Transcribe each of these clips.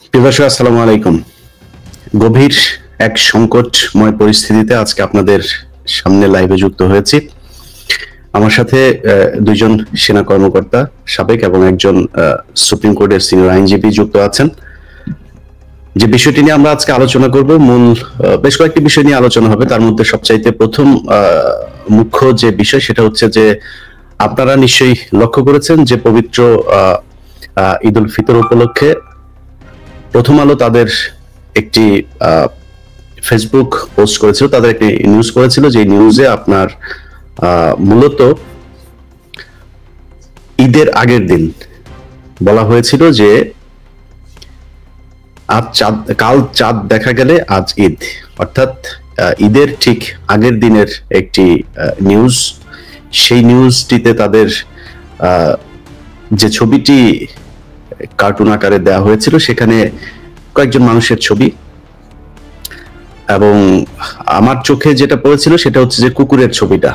প্রিয় দর্শক, আসসালামু আলাইকুম। গভীর এক সংকটময় পরিস্থিতিতে আজকে আপনাদের সামনে লাইভে যুক্ত হয়েছি। আমার সাথে দুইজন সেনা কর্মকর্তা সাবেক এবং একজন সুপ্রিম কোর্টের সিনিয়র আইনজীবী যুক্ত আছেন। যে বিষয়টি নিয়ে আমরা আজকে আলোচনা করব, মূল বেশ কয়েকটি বিষয় নিয়ে আলোচনা হবে। তার মধ্যে সবচাইতে প্রথম মুখ্য যে বিষয় সেটা হচ্ছে যে আপনারা নিশ্চয়ই লক্ষ্য করেছেন যে পবিত্র ঈদ উল ফিতর উপলক্ষে প্রথম আলো তাদের একটি ফেসবুক পোস্ট করেছিল, তাদের একটি নিউজ করেছিল, যে নিউজে আপনার মূলত ঈদের আগের দিন বলা হয়েছিল যে আজ চাঁদ, কাল চাঁদ দেখা গেলে আজ ঈদ, অর্থাৎ ঈদের ঠিক আগের দিনের একটি নিউজ। সেই নিউজটিতে তাদের যে ছবিটি কার্টুন আকারে দেওয়া হয়েছিল সেখানে কয়েকজন মানুষের ছবি, এবং আমার চোখে যেটা পড়েছিল সেটা হচ্ছে যে কুকুরের ছবিটা।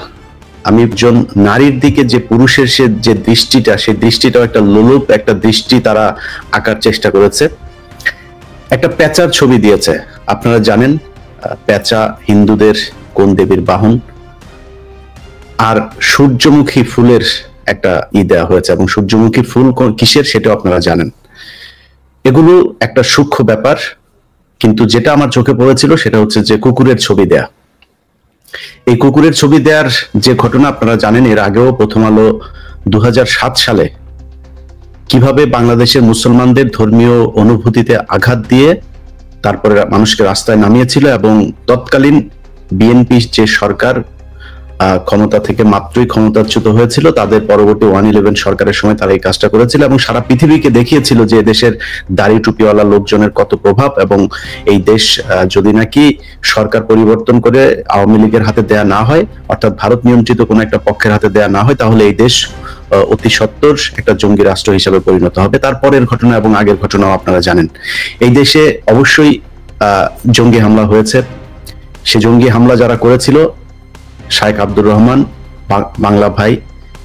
আমি একজন নারীর দিকে যে পুরুষের যে দৃষ্টিটা, সেই দৃষ্টিটাও একটা লোলুপ একটা দৃষ্টি তারা আঁকার চেষ্টা করেছে। একটা পেঁচার ছবি দিয়েছে। আপনারা জানেন পেঁচা হিন্দুদের কোন দেবীর বাহন, আর সূর্যমুখী ফুলের একটা দেওয়া হয়েছে, এবং সূর্যমুখী ফুল কিসের সেটাও আপনারা জানেন। এগুলো একটা সূক্ষ্ম ব্যাপার, কিন্তু যেটা আমার চোখে পড়েছিল সেটা হচ্ছে যে কুকুরের ছবি দেয়া। এই কুকুরের ছবি দেওয়ার যে ঘটনা আপনারা জানেন, এর আগেও প্রথম আলো 2007 সালে কিভাবে বাংলাদেশের মুসলমানদের ধর্মীয় অনুভূতিতে আঘাত দিয়ে তারপরে মানুষকে রাস্তায় নামিয়েছিল, এবং তৎকালীন বিএনপি যে সরকার ক্ষমতা থেকে মাত্রই ক্ষমতাচ্যুত হয়েছিল, তাদের পরবর্তী 111 সরকারের সময় তারা এই কাজটা করেছিল, এবং সারা পৃথিবীকে দেখিয়েছিল যে দেশের দাড়ি টুপিওয়ালা লোকজনের কত প্রভাব, এবং এই দেশ যদি নাকি সরকার পরিবর্তন করে আওয়ামী লীগের হাতে দেয়া না হয়, অর্থাৎ ভারত নিয়ন্ত্রিত কোনো একটা পক্ষের হাতে দেয়া না হয়, তাহলে এই দেশ অতি সত্বর একটা জঙ্গি রাষ্ট্র হিসেবে পরিণত হবে। তারপরের ঘটনা এবং আগের ঘটনাও আপনারা জানেন। এই দেশে অবশ্যই জঙ্গি হামলা হয়েছে। সে জঙ্গি হামলা যারা করেছিল, শায়েখ আব্দুর রহমান, বাংলা ভাই,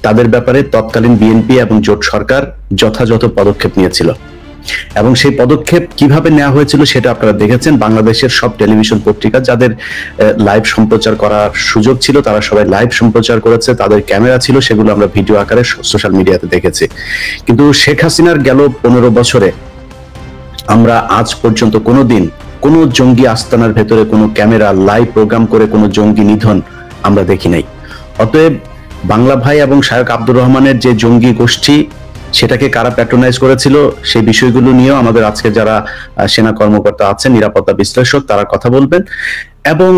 তাদের ব্যাপারে তৎকালীন বিএনপি এবং জোট সরকার যথাযথ পদক্ষেপ নিয়েছিল, এবং সেই পদক্ষেপ কিভাবে নেওয়া হয়েছিল সেটা আপনারা দেখেছেন। বাংলাদেশের সব টেলিভিশন পত্রিকা যাদের লাইভ সম্প্রচার করার সুযোগ ছিল, তারা সবাই লাইভ সম্প্রচার করেছে। তাদের ক্যামেরা ছিল, সেগুলো আমরা ভিডিও আকারে সোশ্যাল মিডিয়াতে দেখেছি। কিন্তু শেখ হাসিনার গেল 15 বছরে আমরা আজ পর্যন্ত কোনোদিন কোনো জঙ্গি আস্তানার ভেতরে কোনো ক্যামেরা লাইভ প্রোগ্রাম করে কোনো জঙ্গি নিধন আমরা দেখি নাই। অতএব বাংলা ভাই এবং শায়েখ আব্দুর রহমানের যে জঙ্গি গোষ্ঠী, সেটাকে কারা প্যাট্রোনাইজ করেছিল সেই বিষয়গুলো নিয়েও আমাদের আজকে যারা সেনা কর্মকর্তা আছেন, নিরাপত্তা বিশ্লেষক, তারা কথা বলবেন। এবং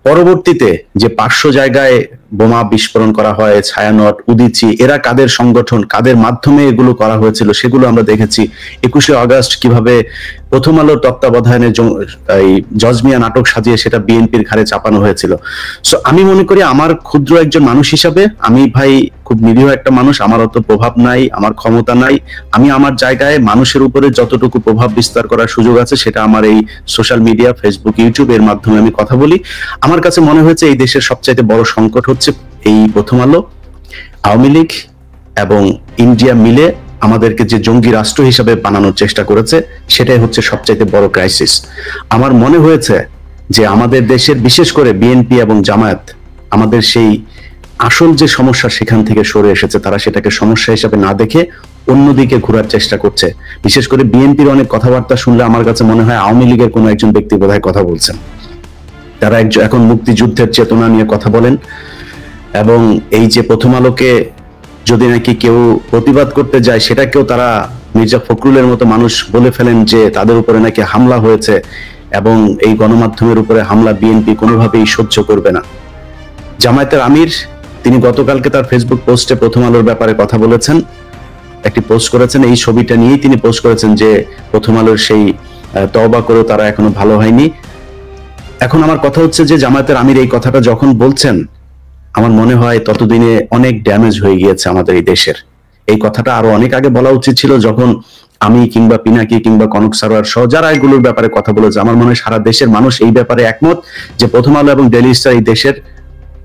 পরবর্তীতে যে 500 জায়গায় বোমা বিস্ফোরণ করা হয়, ছায়ানট, উদীচী, এরা কাদের সংগঠন, কাদের মাধ্যমে এগুলো করা হয়েছিল সেগুলো আমরা দেখেছি। 21শে আগস্ট কিভাবে প্রথম আলোর তত্ত্বাবধানে জজমিয়া নাটক সাজিয়ে সেটা বিএনপির ঘাড়ে চাপানো হয়েছিল। সো আমি মনে করি, আমার ক্ষুদ্র একজন মানুষ হিসাবে, আমি ভাই খুব নিরীহ একটা মানুষ, আমার অত প্রভাব নাই, আমার ক্ষমতা নাই। আমি আমার জায়গায় মানুষের উপরে যতটুকু প্রভাব বিস্তার করার সুযোগ আছে সেটা আমার এই সোশ্যাল মিডিয়া, ফেসবুক, ইউটিউব এর মাধ্যমে আমি কথা বলি। আমার কাছে মনে হয়েছে এই দেশের সবচাইতে বড় সংকট হচ্ছে এই প্রথম আলো, আওয়ামী লীগ এবং ইন্ডিয়া মিলে আমাদেরকে যে জঙ্গি রাষ্ট্র হিসেবে বানানোর চেষ্টা করেছে, সেটাই হচ্ছে সবচাইতে বড় ক্রাইসিস। আমার মনে হয়েছে যে আমাদের দেশের বিশেষ করে বিএনপি এবং জামায়াত আমাদের সেই আসল যে সমস্যা সেখান থেকে সরে এসেছে, তারা সেটাকে সমস্যা হিসেবে না দেখে অন্যদিকে ঘোরার চেষ্টা করছে। বিশেষ করে বিএনপির অনেক কথাবার্তা শুনলে আমার কাছে মনে হয় আওয়ামী লীগের কোনো একজন ব্যক্তি বোধহয় কথা বলছেন। তারা এখন মুক্তিযুদ্ধের চেতনা নিয়ে কথা বলেন, এবং এই যে প্রথম আলোকে যদি নাকি কেউ প্রতিবাদ করতে যায়, সেটাকেও তারা মির্জা ফখরুলের মতো মানুষ বলে ফেলেন যে তাদের উপরে নাকি হামলা হয়েছে, এবং এই গণমাধ্যমের উপরে হামলা বিএনপি কোনোভাবেই সহ্য করবে না। জামায়াতের আমির, তিনি গতকালকে তার ফেসবুক পোস্টে প্রথম আলোর ব্যাপারে কথা বলেছেন, একটি পোস্ট করেছেন। এই ছবিটা নিয়েই তিনি পোস্ট করেছেন যে প্রথম আলোর সেই তওবা করেও তারা এখনো ভালো হয়নি। এখন আমার কথা হচ্ছে যে জামায়াতের আমির এই কথাটা যখন বলছেন, আমার মনে হয় ততদিনে অনেক ড্যামেজ হয়ে গিয়েছে আমাদের এই দেশের। এই কথাটা আরো অনেক আগে বলা উচিত ছিল, যখন আমি কিংবা পিনাকি কিংবা কনক সারোয়ার সহ যারা এগুলোর ব্যাপারে কথা বলেছে। আমার মনে হয় সারা দেশের মানুষ এই ব্যাপারে একমত যে প্রথম আলো এবং ডেইলি স্টার এই দেশের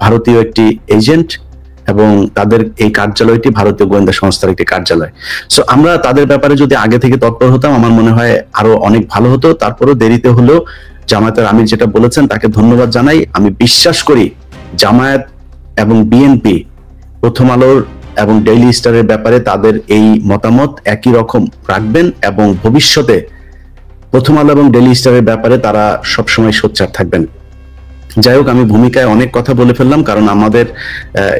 ভারতীয় একটি এজেন্ট, এবং তাদের এই কার্যালয়টি ভারতীয় গোয়েন্দা সংস্থার একটি কার্যালয়। সো আমরা তাদের ব্যাপারে যদি আগে থেকে তৎপর হতাম, আমার মনে হয় আরো অনেক ভালো হতো। তারপরও দেরিতে হলেও জামায়াতের আমির যেটা বলেছেন তাকে ধন্যবাদ জানাই। আমি বিশ্বাস করি জামায়াত এবং বিএনপি প্রথম আলোর এবং ডেইলি স্টারের ব্যাপারে তাদের এই মতামত একই রকম রাখবেন এবং ভবিষ্যতে প্রথম আলো এবং ডেইলি স্টারের ব্যাপারে তারা সবসময় সোচ্চার থাকবেন। যাই হোক, আমি ভূমিকায় অনেক কথা বলে ফেললাম, কারণ আমাদের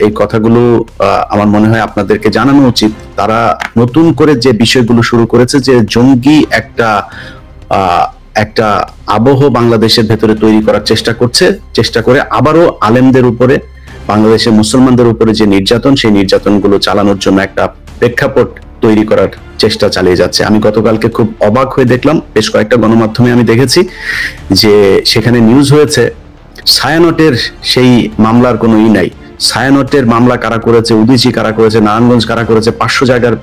এই কথাগুলো আমার মনে হয় আপনাদেরকে জানানো উচিত। তারা নতুন করে যে বিষয়গুলো শুরু করেছে, যে জঙ্গি একটা আবহ বাংলাদেশের ভেতরে তৈরি করার চেষ্টা করে আবারও আলেমদের উপরে, বাংলাদেশের মুসলমানদের উপরে যে নির্যাতন, সেই নির্যাতনগুলো চালানোর জন্য একটা প্রেক্ষাপট তৈরি করার চেষ্টা চালিয়ে যাচ্ছে। আমি গতকালকে খুব অবাক হয়ে দেখলাম, বেশ কয়েকটা গণমাধ্যমে আমি দেখেছি যে সেখানে নিউজ হয়েছে ছায়ানটের সেই মামলার কোনো নাই। ছায়ানটের মামলা কারা করেছে, উদীচী কারা করেছে, নারায়ণগঞ্জ কারা করেছে, 500 জায়গার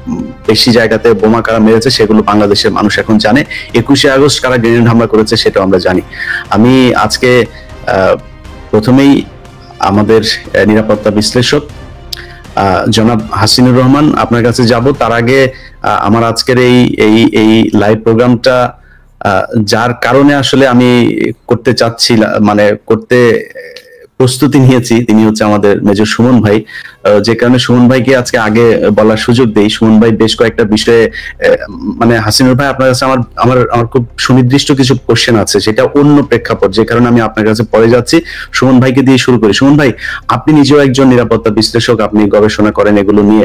বেশি জায়গাতে বোমা কারা মেরেছে, সেগুলো বাংলাদেশের মানুষ এখন জানে। 21শে আগস্ট কারা গ্রেনেড হামলা করেছে সেটাও আমরা জানি। আমি আজকে প্রথমেই আমাদের নিরাপত্তা বিশ্লেষক জনাব হাসিনুর রহমান আপনার কাছে যাব। তার আগে আমার আজকের এই লাইভ প্রোগ্রামটা যার কারণে আসলে আমি করতে চাচ্ছি, মানে করতে প্রস্তুতি নিয়েছি, তিনি হচ্ছে আমাদের মেজর সুমন ভাই। যে কারণে সুমন ভাইকে আজকে আগে বলার সুযোগ দেই। সুমন ভাই বেশ কয়েকটা বিষয়ে, মানে হাসিনুর ভাই আপনার কাছে আমার খুব সুনির্দিষ্ট কিছু কোশ্চেন আছে, সেটা অন্য প্রেক্ষাপট, যে কারণে আমি আপনার কাছে পরে যাচ্ছি। সুমন ভাইকে দিয়ে শুরু করি। সুমন ভাই, আপনি নিজেও একজন নিরাপত্তা বিশ্লেষক, আপনি গবেষণা করেন এগুলো নিয়ে।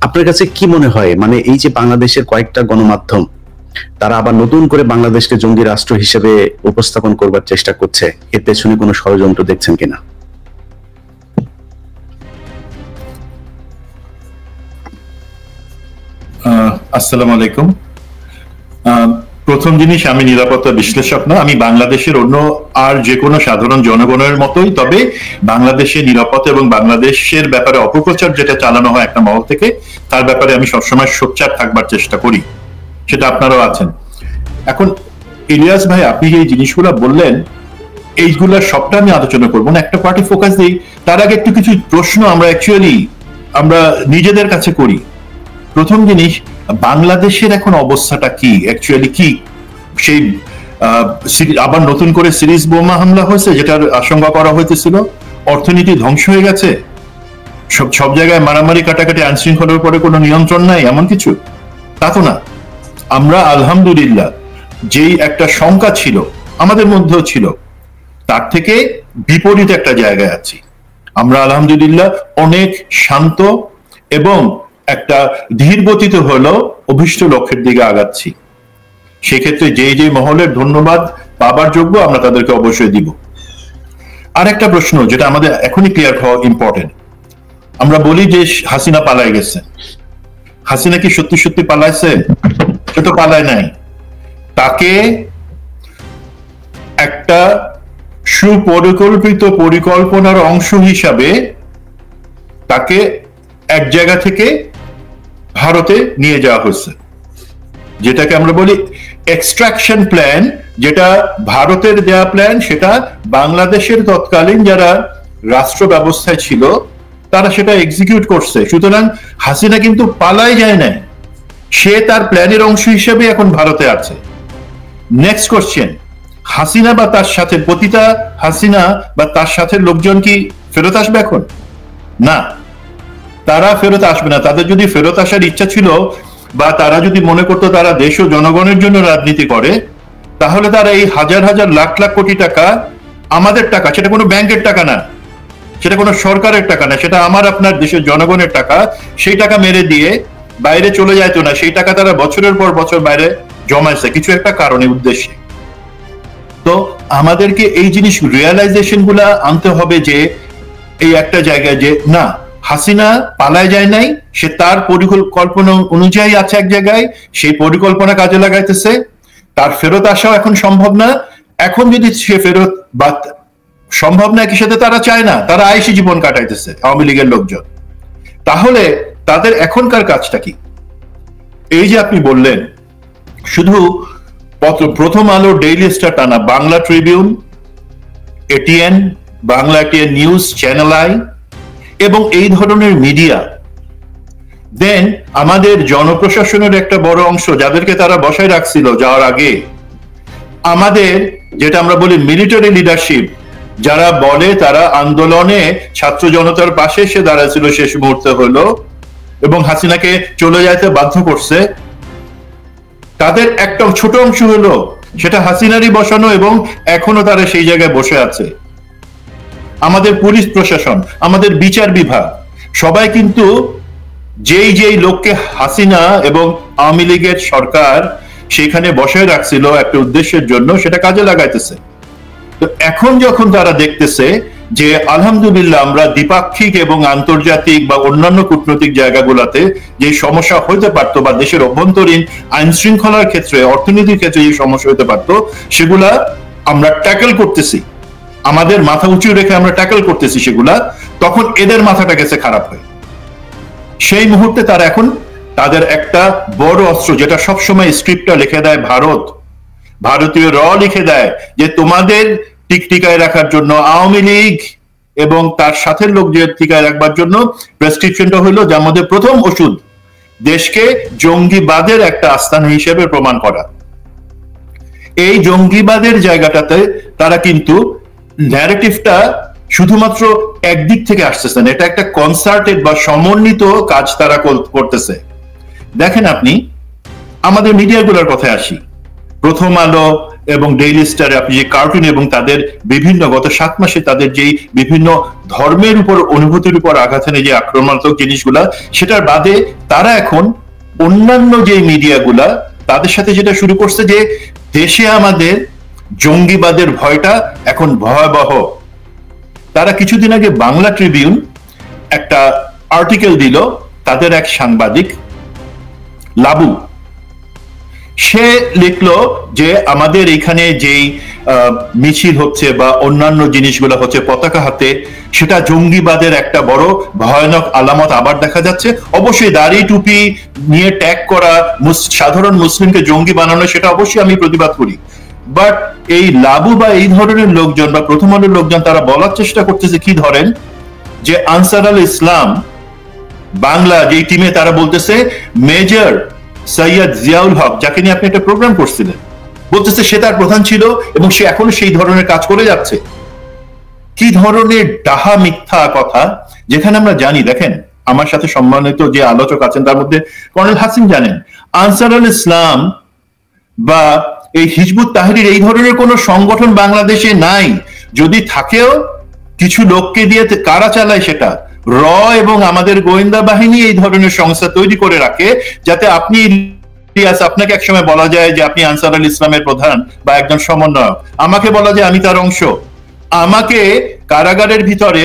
আপনার কাছে কি মনে হয়, মানে এই যে বাংলাদেশের কয়েকটা গণমাধ্যম তারা আবার নতুন করে বাংলাদেশকে জঙ্গি রাষ্ট্র হিসেবে উপস্থাপন করবার চেষ্টা করছে, এর পেছনে কোনো ষড়যন্ত্র দেখছেন কিনা? আসসালামু আলাইকুম। প্রথম জিনিস, আমি নিরাপত্তা বিশ্লেষক না, আমি বাংলাদেশের অন্য আর যে কোনো সাধারণ জনগণের মতোই, তবে বাংলাদেশের নিরাপত্তা এবং বাংলাদেশের ব্যাপারে অপপ্রচার যেটা চালানো হয় একটা মহল থেকে, তার ব্যাপারে আমি সবসময় সোচ্চার থাকবার চেষ্টা করি, সেটা আপনারাও আছেন। এখন ইলিয়াস ভাই, আপনি যে জিনিসগুলো বললেন এইগুলা সবটা আমি আলোচনা করবো না, একটা পার্টি ফোকাস দিই। তার আগে একটু কিছু প্রশ্ন আমরা নিজেদের কাছে করি। প্রথম জিনিস, বাংলাদেশের এখন অবস্থাটা কি, অ্যাকচুয়ালি কি? সেই আবার নতুন করে সিরিজ বোমা হামলা হয়েছে, যেটার আশঙ্কা করা হইতেছিল। অর্থনীতি ধ্বংস হয়ে গেছে, সব জায়গায় মারামারি কাটাকাটি, আইন শৃঙ্খলার উপরে কোনো নিয়ন্ত্রণ নাই, এমন কিছু তা তো না। আমরা আলহামদুলিল্লাহ যেই একটা শঙ্কা ছিল আমাদের মধ্যেও ছিল, তার থেকে বিপরীত একটা জায়গায় আছি। আমরা আলহামদুলিল্লাহ অনেক শান্ত এবং একটা ধীর গতিতে হলেও অভিষ্ট লক্ষ্যের দিকে আগাচ্ছি। সেক্ষেত্রে যে মহলের ধন্যবাদ পাবার যোগ্য, আমরা তাদেরকে অবশ্যই দিব। আর একটা প্রশ্ন যেটা আমাদের এখনই ক্লিয়ার হওয়া ইম্পর্টেন্ট, আমরা বলি যে হাসিনা পালাই গেছে। হাসিনা কি সত্যি সত্যি পালাইছে? সে তো পালায় নাই। তাকে একটা সুপরিকল্পিত পরিকল্পনার অংশ হিসাবে তাকে এক জায়গা থেকে ভারতে নিয়ে যাওয়া হয়েছে, যেটাকে আমরা বলি এক্সট্রাকশন প্ল্যান। যেটা ভারতের দেয়া প্ল্যান, সেটা বাংলাদেশের তৎকালীন যারা রাষ্ট্র ব্যবস্থায় ছিল তারা সেটা এক্সিকিউট করছে। সুতরাং হাসিনা কিন্তু পালাই যায় নাই, সে তার প্ল্যানের অংশ হিসেবে এখন ভারতে আছে। নেক্সট কোশ্চেন, হাসিনা বা তার সাথে পতিতা হাসিনা বা তার সাথে লোকজন কি ফেরত আসবে এখন? না, তারা ফেরত আসবে না। তাদের যদি ফেরত আসার ইচ্ছা ছিল, বা তারা যদি মনে করতো তারা দেশ ও জনগণের জন্য রাজনীতি করে, তাহলে তারা এই হাজার হাজার লাখ লাখ কোটি টাকা, আমাদের টাকা, সেটা কোনো ব্যাংকের টাকা না, সেটা কোনো সরকারের টাকা না, সেটা আমার আপনার দেশের জনগণের টাকা, সেই টাকা মেরে দিয়ে বাইরে চলে যাইতো না। সেই টাকা তারা বছরের পর বছর বাইরে জমাইছে কিছু একটা কারণে, উদ্দেশ্যে। তো আমাদেরকে এই জিনিস রিয়েলাইজেশন গুলা আনতে হবে যে এই একটা জায়গায় যে না, হাসিনা পালায় যায় নাই, সে তার পরিকল্পনা অনুযায়ী আছে এক জায়গায়, সেই পরিকল্পনা কাজে লাগাইতেছে। তার ফেরত আসাও এখন সম্ভব না। এখন যদি সে ফেরত বা সম্ভব না, একই সাথে তারা চায় না, তারা আইসি জীবন কাটাইতেছে আওয়ামী লীগের লোকজন। তাহলে তাদের এখনকার কাজটা কি? এই যে আপনি বললেন, শুধু প্রথম আলো, ডেইলি স্টার টা না, Bangla Tribune, ATN, Bangla ATN news, channel I, এবং এই ধরনের মিডিয়া, দেন আমাদের জনপ্রশাসনের একটা বড় অংশ যাদেরকে তারা বসায় রাখছিল যাওয়ার আগে, আমাদের যেটা আমরা বলি মিলিটারি লিডারশিপ, যারা বলে তারা আন্দোলনে ছাত্র জনতার পাশে এসে দাঁড়াচ্ছিল শেষ মুহূর্তে হলো এবং হাসিনাকে চলে যেতে বাধ্য করছে, তাদের একটা ছোট অংশ হলো সেটা হাসিনারই বসানো এবং এখনো তারা সেই জায়গায় বসে আছে। আমাদের পুলিশ প্রশাসন, আমাদের বিচার বিভাগ, সবাই কিন্তু যেই লোককে হাসিনা এবং আওয়ামী লীগের সরকার সেখানে বসে রাখছিল একটা উদ্দেশ্যের জন্য, সেটা কাজে লাগাইতেছে। তো এখন যখন তারা দেখতেছে যে আলহামদুলিল্লাহ আমরা দ্বিপাক্ষিক এবং আন্তর্জাতিক বা অন্যান্য কূটনৈতিক জায়গাগুলোতে যে সমস্যা হইতে পারতো বা দেশের অভ্যন্তরীণ আইন শৃঙ্খলার ক্ষেত্রে, অর্থনীতির ক্ষেত্রে যে সমস্যা হইতে পারতো, সেগুলা আমরা ট্যাকেল করতেছি, আমাদের মাথা উঁচু রেখে আমরা ট্যাকেল করতেছি সেগুলা, তখন এদের মাথাটা গেছে খারাপ হয়ে। সেই মুহূর্তে তারা এখন তাদের একটা বড় অস্ত্র, যেটা সবসময় স্ক্রিপ্টটা লিখে দেয় ভারতীয় লিখে দেয় যে তোমাদের টিকায় রাখার জন্য আওয়ামী লীগ এবং তার সাথে লোক যে টিকায় রাখবার জন্য প্রেসক্রিপশনটা হলো, যার মধ্যে প্রথম ওষুধ দেশকে জঙ্গিবাদের একটা আস্থান হিসেবে প্রমাণ করা। এই জঙ্গিবাদের জায়গাটাতে তারা কিন্তু ন্যারেটিভটা শুধুমাত্র একদিক থেকে আসতেছে না, এটা একটা কনসার্টেড বা সমন্বিত কাজ তারা করতেছে। দেখেন আপনি আমাদের মিডিয়াগুলোর কথায় আসি, প্রথম আলো এবং ডেইলি স্টারে আপনি যে কার্টুন এবং তাদের বিভিন্ন গত 7 মাসে তাদের যেই বিভিন্ন ধর্মের উপর, অনুভূতির উপর আঘাত এনে যে আক্রমণাত্মক জিনিসগুলা, সেটার বাদে তারা এখন অন্যান্য যে মিডিয়াগুলা তাদের সাথে যেটা শুরু করছে যে দেশে আমাদের জঙ্গিবাদের ভয়টা এখন ভয়াবহ। তারা কিছুদিন আগে বাংলা ট্রিবিউন একটা আর্টিকেল দিল, তাদের এক সাংবাদিক লাবু, সে লিখলো যে আমাদের এখানে যেই মিছিল হচ্ছে বা অন্যান্য জিনিসগুলো হচ্ছে পতাকা হাতে, সেটা জঙ্গিবাদের একটা বড় ভয়ানক আলামত আবার দেখা যাচ্ছে। অবশ্যই দাড়ি টুপি নিয়ে ট্যাগ করা, সাধারণ মুসলিমকে জঙ্গি বানানো, সেটা অবশ্যই আমি প্রতিবাদ করি, বাট এই লাবু বা এই ধরনের লোকজন বা প্রথম আলোর লোকজন তারা বলার চেষ্টা করতেছে কি, ধরেন যে আনসার আল ইসলাম বাংলা যেই টিমে, তারা বলতেছে মেজর সৈয়দ জিয়াউল হক, যাকে নিয়ে আপনি একটা প্রোগ্রাম করছিলেন, বলতেছে সে তার প্রধান ছিল এবং সে এখনো সেই ধরনের কাজ করে যাচ্ছে। কি ধরনের ডাহা মিথ্যা কথা, যেখানে আমরা জানি, দেখেন আমার সাথে সম্মানিত যে আলোচক আছেন তার মধ্যে কর্নেল হাসিম জানেন, আনসার আল ইসলাম বা এই হিজবুত তাহরির এই ধরনের কোন সংগঠন বাংলাদেশে নাই। যদি থাকেও কিছু লোককে দিয়ে কারা চালায় সেটা এবং আমাদের গোয়েন্দা বাহিনী এই ধরনের সংস্থা তৈরি করে রাখে, যাতে আপনি আপনাকে একসময় বলা যায় যে আপনি আনসার আল ইসলামের প্রধান বা একজন সমন্বয়ক, আমাকে বলা যায় আমি তার অংশ, আমাকে কারাগারের ভিতরে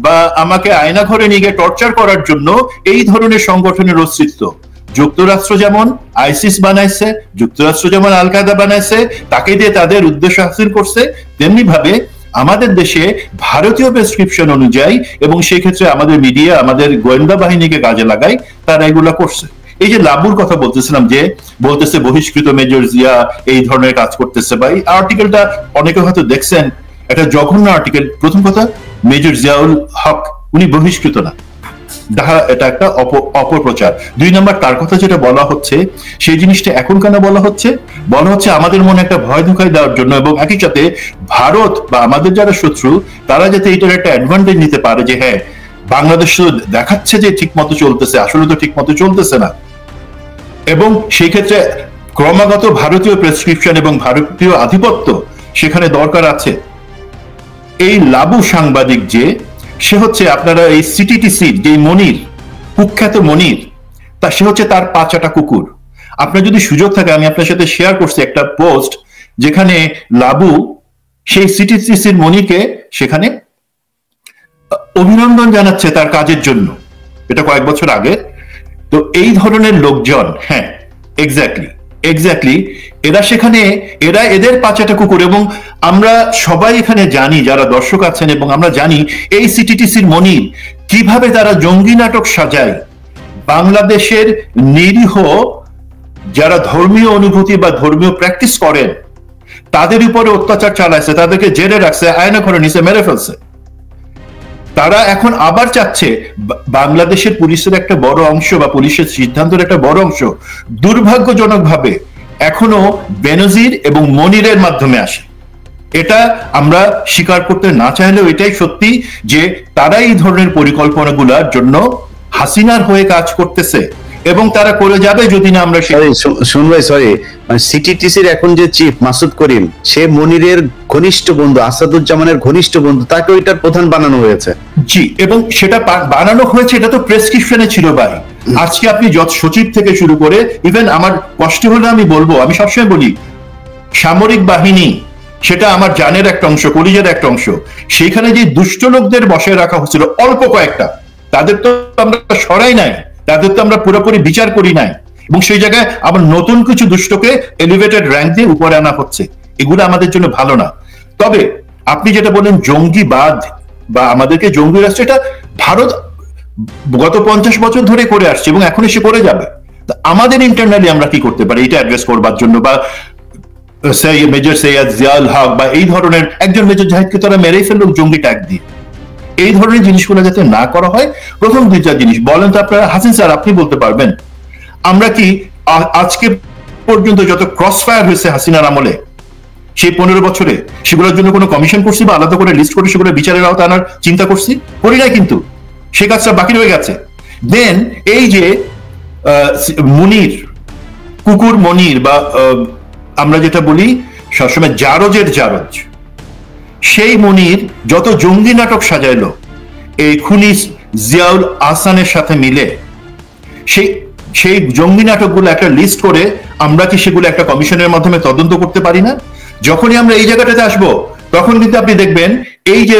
বা আমাকে আয়না ঘরে নিয়ে গিয়ে টর্চার করার জন্য এই ধরনের সংগঠনের অস্তিত্ব। যুক্তরাষ্ট্র যেমন আইসিস বানাইছে, যুক্তরাষ্ট্র যেমন আল কায়দা বানাইছে, তাকে দিয়ে তাদের উদ্দেশ্য হাসিল করছে, তেমনি ভাবে আমাদের দেশে ভারতীয় প্রেসক্রিপশন অনুযায়ী এবং সেই ক্ষেত্রে আমাদের মিডিয়া, আমাদের গোয়েন্দা বাহিনীকে কাজে লাগায়, তারা এগুলা করছে। এই যে লাবুর কথা বলতেছিলাম, যে বলতেছে বহিষ্কৃত মেজর জিয়া এই ধরনের কাজ করতেছে, বা এই আর্টিকেলটা অনেকে হয়তো দেখছেন, একটা জঘন্য আর্টিকেল। প্রথম কথা, মেজর জিয়াউল হক উনি বহিষ্কৃত না, এটা একটা অপপ্রচার। 2 নম্বর, তার কথা যেটা বলা হচ্ছে সেই জিনিসটা এখন কেন বলা হচ্ছে আমাদের মনে একটা ভয় ঢুকাই দেওয়ার জন্য, এবং একই সাথে ভারত বা আমাদের যারা শত্রু তারা যাতে এটার একটা অ্যাডভান্টেজ নিতে পারে যে হ্যাঁ বাংলাদেশ দেখাচ্ছে যে ঠিক মতো চলতেছে, আসলে তো ঠিক মতো চলতেছে না। এবং সেই ক্ষেত্রে ক্রমাগত ভারতীয় প্রেসক্রিপশন এবং ভারতীয় আধিপত্য সেখানে দরকার আছে। এই লাবু সাংবাদিক যে, সে হচ্ছে আপনারা এই সিটিটিসি যে মনির, কুখ্যাত মনির, তা সে হচ্ছে তার পাঁচাটা কুকুর। আপনার যদি সুযোগ থাকে, আমি আপনার সাথে শেয়ার করছি একটা পোস্ট, যেখানে লাবু সেই সিটিটিসির মনিকে সেখানে অভিনন্দন জানাচ্ছে তার কাজের জন্য, এটা কয়েক বছর আগে। তো এই ধরনের লোকজন, হ্যাঁ এক্স্যাক্টলি এরা সেখানে, এদের পাঁচাটা কুকুর। এবং আমরা সবাই এখানে জানি, যারা দর্শক আছেন, এবং আমরা জানি এই সিটিটিসির মনির কিভাবে তারা জঙ্গি নাটক সাজায়, বাংলাদেশের নিরীহ যারা ধর্মীয় অনুভূতি বা ধর্মীয় প্র্যাকটিস করেন তাদের উপরে অত্যাচার চালাইছে, তাদেরকে জেলে রাখছে, আয়না ঘরে নিচে মেরে ফেলছে। তারা এখন আবার চাচ্ছে বাংলাদেশের পুলিশের একটা বড় অংশ বা পুলিশের সিদ্ধান্তের একটা বড় অংশ দুর্ভাগ্যজনকভাবে এখনো বেনজির এবং মনিরের মাধ্যমে আসে। এটা আমরা স্বীকার করতে না চাইলেও এটাই সত্যি যে তারা এই ধরনের পরিকল্পনাগুলোর জন্য হাসিনার হয়ে কাজ করতেছে এবং তারা করে যাবে যদি না আমরা শুন ভাই, সরি, সিটিটিসির এখন যে চিফ মাসুদ করিম, সে মনিরের ঘনিষ্ঠ বন্ধু, আসাদুজ্জামানের ঘনিষ্ঠ বন্ধু, তাকে ওইটার প্রধান বানানো হয়েছে। জি, এবং সেটা বানানো হয়েছে, এটা তো প্রেসক্রিপশনে ছিল ভাই। আজকে আপনি সচিব থেকে শুরু করে ইভেন আমার কষ্ট হলে আমি বলবো, আমি সবসময় বলি সামরিক বাহিনী সেটা আমার জানের একটা অংশ, কলিজার একটা অংশ। সেখানে যে দুষ্ট লোকদের বসায় রাখা হচ্ছিল অল্প কয়েকটা, তাদের তো আমরা সরাই নাই, তাদের তো আমরা পুরোপুরি বিচার করি নাই, এবং সেই জায়গায় আবার নতুন কিছু দুষ্টকে এলিভেটেড র্যাঙ্ক দিয়ে উপরে আনা হচ্ছে। এগুলো আমাদের জন্য ভালো না। তবে আপনি যেটা বলেন জঙ্গিবাদ বা আমাদেরকে জঙ্গি রাষ্ট্র, এটা ভারত গত 50 বছর ধরে করে আসছে এবং এখন এসে করে যাবে। আমাদের ইন্টারনালি আমরা কি করতে পারি এটা অ্যাড্রেস করবার জন্য, বা মেজর সৈয়দ জিয়াউল হক বা এই ধরনের একজন মেজর জাহিদকে তারা মেরেই ফেললো জঙ্গি ট্যাগ দিয়ে, এই ধরনের জিনিসগুলো যাতে না করা হয়। প্রথম দুইটা জিনিস বলেন তো আপনারা, হাসিন স্যার আপনি বলতে পারবেন আমরা কি আজকে পর্যন্ত যত ক্রস ফায়ার হয়েছে হাসিনার আমলে সেই 15 বছরে সেগুলোর জন্য কোনো কমিশন করছি বা আলাদা করে লিস্ট করে সেগুলো বিচারের আওতায় আনার চিন্তা করছি? করি নাই, কিন্তু সে কাজটা বাকি রয়ে গেছে। দেন এই যে মুনির, কুকুর মনির বা আমরা যেটা বলি সবসময় জারজের জারজ, সেই মনির যত জঙ্গি নাটক সাজাইলো এই খুনি জিয়াউল আহসানের সাথে মিলে, সেই জঙ্গি নাটকগুলো একটা লিস্ট করে আমরা কি সেগুলো একটা কমিশনের মাধ্যমে তদন্ত করতে পারি না? যখনই আমরা এই জায়গাটাতে আসবো তখন কিন্তু আপনি দেখবেন এই যে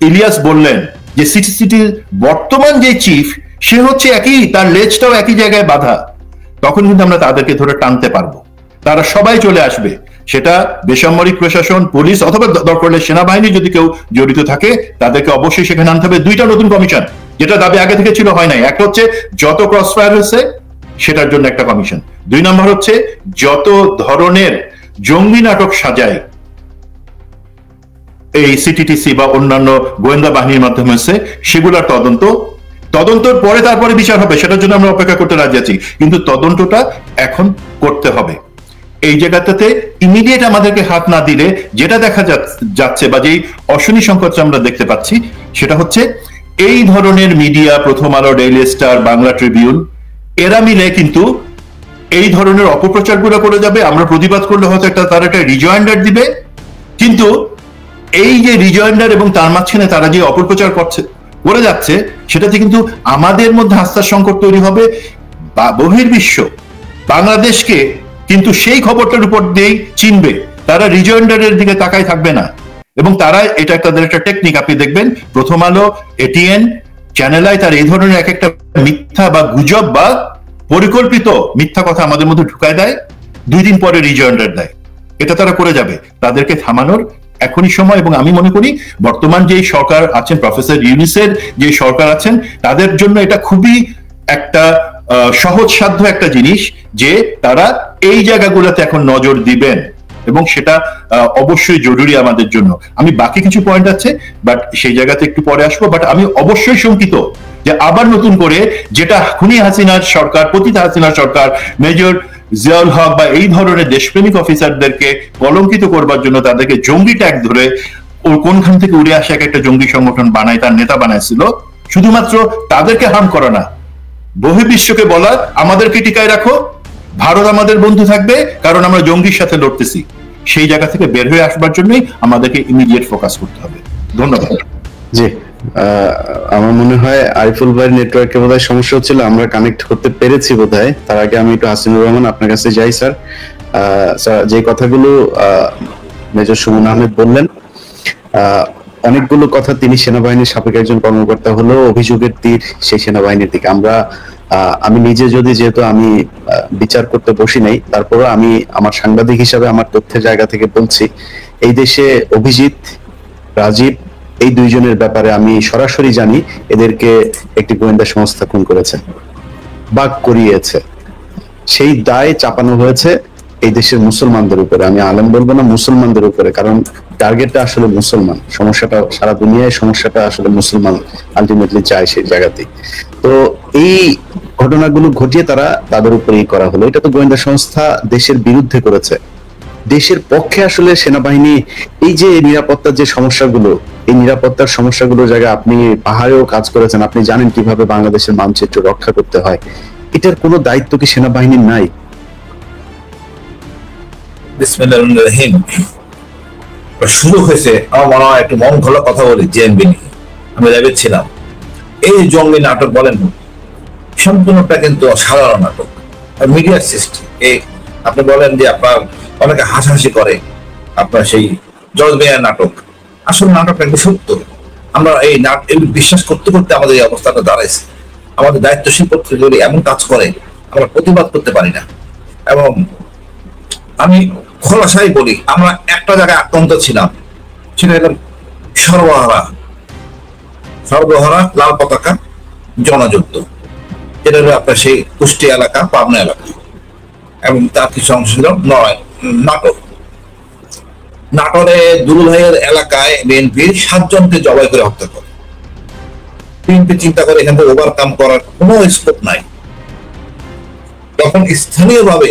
ইলিয়াস বললেন যে সিটির বর্তমান যে চিফ সে হচ্ছে একই, তার লেজটাও একই জায়গায় বাঁধা, তখন কিন্তু আমরা তাদেরকে ধরে টানতে পারবো। তারা সবাই চলে আসবে, সেটা বেসামরিক প্রশাসন, পুলিশ অথবা দরকার হলে সেনাবাহিনী যদি কেউ জড়িত থাকে তাদেরকে অবশ্যই সেখানে আনতে হবে। দুইটা নতুন কমিশন, যেটা দাবি আগে থেকে ছিল হয় নাই। একটা হচ্ছে যত ক্রস ফায়ার হয়েছে সেটার জন্য একটা কমিশন, 2 নম্বর হচ্ছে যত ধরনের জঙ্গি নাটক সাজায় এই সিটিটিসি বা অন্যান্য গোয়েন্দা বাহিনীর মাধ্যমে হচ্ছে সেগুলোর তদন্তর পরে তারপরে বিচার হবে, সেটার জন্য আমরা অপেক্ষা করতে রাজি আছি, কিন্তু তদন্তটা এখন করতে হবে। এই জায়গাটাতে ইমিডিয়েট আমাদেরকে হাত না দিলে যেটা দেখা যাচ্ছে বা যেই অশনি সংকটটা আমরা দেখতে পাচ্ছি সেটা হচ্ছে এই ধরনের মিডিয়া, প্রথম আলো, ডেইলি স্টার, বাংলা ট্রিবিউন, এরা মিলে কিন্তু এই ধরনের অপপ্রচারগুলো করে যাবে। আমরা প্রতিবাদ করলে হয়তো তারা একটা রিজয়েন্ডার দিবে, কিন্তু এই যে রিজয়েন্ডার এবং তার মাঝখানে তারা যে অপপ্রচার করে যাচ্ছে সেটাতে কিন্তু আমাদের মধ্যে আস্থার সংকট তৈরি হবে, বা বহির্বিশ্ব বাংলাদেশকে কিন্তু সেই খবরটার উপর দিয়েই চিনবে, তারা রিজয়েন্ডারের দিকে তাকাই থাকবে না। এবং তারা এটা তাদের একটা টেকনিক, আপনি দেখবেন প্রথম আলো, এটিএন, চ্যানেল আই, তার এই ধরনের এক একটা মিথ্যা বা গুজব বা পরিকল্পিত মিথ্যা কথা আমাদের মধ্যে ঢুকায় দেয়, 2 দিন পরে রিজয়েন্ডার দেয়। এটা তারা করে যাবে, তাদেরকে থামানোর এখনই সময়। এবং আমি মনে করি বর্তমান যে সরকার আছেন, প্রফেসর ইউনূসের যে সরকার আছেন, তাদের জন্য এটা খুবই একটা সহজসাধ্য একটা জিনিস যে তারা এই জায়গাগুলোতে এখন নজর দিবেন, এবং সেটা অবশ্যই জরুরি আমাদের জন্য। আমি বাকি কিছু পয়েন্ট আছে বাট সেই জায়গাতে একটু পরে আসবো। বাট আমি অবশ্যই শঙ্কিত যে আবার নতুন করে যেটা খুনি হাসিনার সরকার, পতিত হাসিনার সরকার, মেজর জিয়াউল হক বা এই ধরনের দেশপ্রেমিক অফিসারদেরকে কলঙ্কিত করবার জন্য তাদেরকে জঙ্গি ট্যাগ ধরে কোনখান থেকে উড়ে আসে একটা জঙ্গি সংগঠন বানায়, তার নেতা বানাইছিল, শুধুমাত্র তাদেরকে হার্ম করা না, বহির্বিশ্বকে বলা আমাদেরকে টিকায় রাখো, ভারত আমাদের বন্ধু থাকবে কারণ আমরা জঙ্গির সাথে লড়তেছি। সেই জায়গা থেকে বের হয়ে আসবার জন্যই আমাদেরকে ইমিডিয়েট ফোকাস করতে হবে। ধন্যবাদ। জি, আমার মনে হয় আরিফুল ভাইয়ের নেটওয়ার্কে বোধহয় সমস্যা হচ্ছিল, আমরা কানেক্ট করতে পেরেছি বোধহয়। তার আগে আমি একটু হাসিনুর রহমান আপনার কাছে যাই। স্যার, যে কথাগুলো মেজর সুমন আহমেদ বললেন, অনেকগুলো কথা, তিনি সেনাবাহিনীর সাবেক একজন কর্মকর্তা হলেও অভিযোগের তীর সেই সেনাবাহিনীর দিকে। আমি নিজে যেহেতু আমি বিচার করতে বসি নাই, তারপরও আমি আমার সাংবাদিক হিসাবে আমার তথ্যের জায়গা থেকে বলছি, এই দেশে অভিজিৎ, রাজীব, এই 2 জনের ব্যাপারে আমি সরাসরি জানি এদেরকে একটি গোয়েন্দা সংস্থা খুন করেছে বা করিয়েছে। সেই দায় চাপানো হয়েছে এই দেশের মুসলমানদের উপরে, আমি আলেম বলবো না, মুসলমানদের উপরে, কারণ টার্গেটটা আসলে মুসলমান, সমস্যাটা সারা দুনিয়ায়, সমস্যাটা আসলে মুসলমান আলটিমেটলি চায় সেই জায়গাতেই। তো এই ঘটনাগুলো ঘটিয়ে তারা তাদের উপরেই করা হলো। এটা তো গোয়েন্দা সংস্থা দেশের বিরুদ্ধে করেছে, দেশের পক্ষে আসলে সেনাবাহিনী এই যে নিরাপত্তার যে সমস্যাগুলো, এই নিরাপত্তার সমস্যাগুলোর জায়গায় আপনি পাহাড়েও কাজ করেছেন, আপনি জানেন কিভাবে বাংলাদেশের মানচিত্র রক্ষা করতে হয়, এটার কোনো দায়িত্ব কি সেনাবাহিনীর নাই? বিসমিল্লাহির রহিম। শুরু হয়েছে, আমার মনে হয় একটু মন খোলা কথা বলি, জেএমবি নিয়ে আমি লাইভে ছিলাম। এই জঙ্গি নাটক বলেন, সম্পূর্ণটা কিন্তু অসাধারণ নাটক, মিডিয়ার সৃষ্টি। এই আপনি বলেন যে আপনার অনেকে হাসাহাসি করে আপনার সেই জজ মিয়ার নাটক, আসল নাটকটা কিন্তু সত্য। আমরা এই বিশ্বাস করতে করতে আমাদের এই অবস্থাটা দাঁড়াইছে। আমাদের দায়িত্বশীল কর্তৃপক্ষ যদি এমন কাজ করে, আমরা প্রতিবাদ করতে পারি না। এবং আমি খোলাসাই বলি, আমরা একটা জায়গায় আক্রান্ত ছিলাম, সেটা হলো সর্বহারা লাল পতাকা জনযুদ্ধ, যেটা হলো আপনার সেই কুষ্টিয়া এলাকা, পাবনা এলাকা। এবং তার কিছু অংশ ছিল নাটোরে দুলু ভাইয়ের এলাকায় বিএনপির 7 জনকে জবাই করে হত্যা করে। বিএনপি চিন্তা করে এখান থেকে ওভারকাম করার কোনো স্কোপ নাই। তখন স্থানীয়ভাবে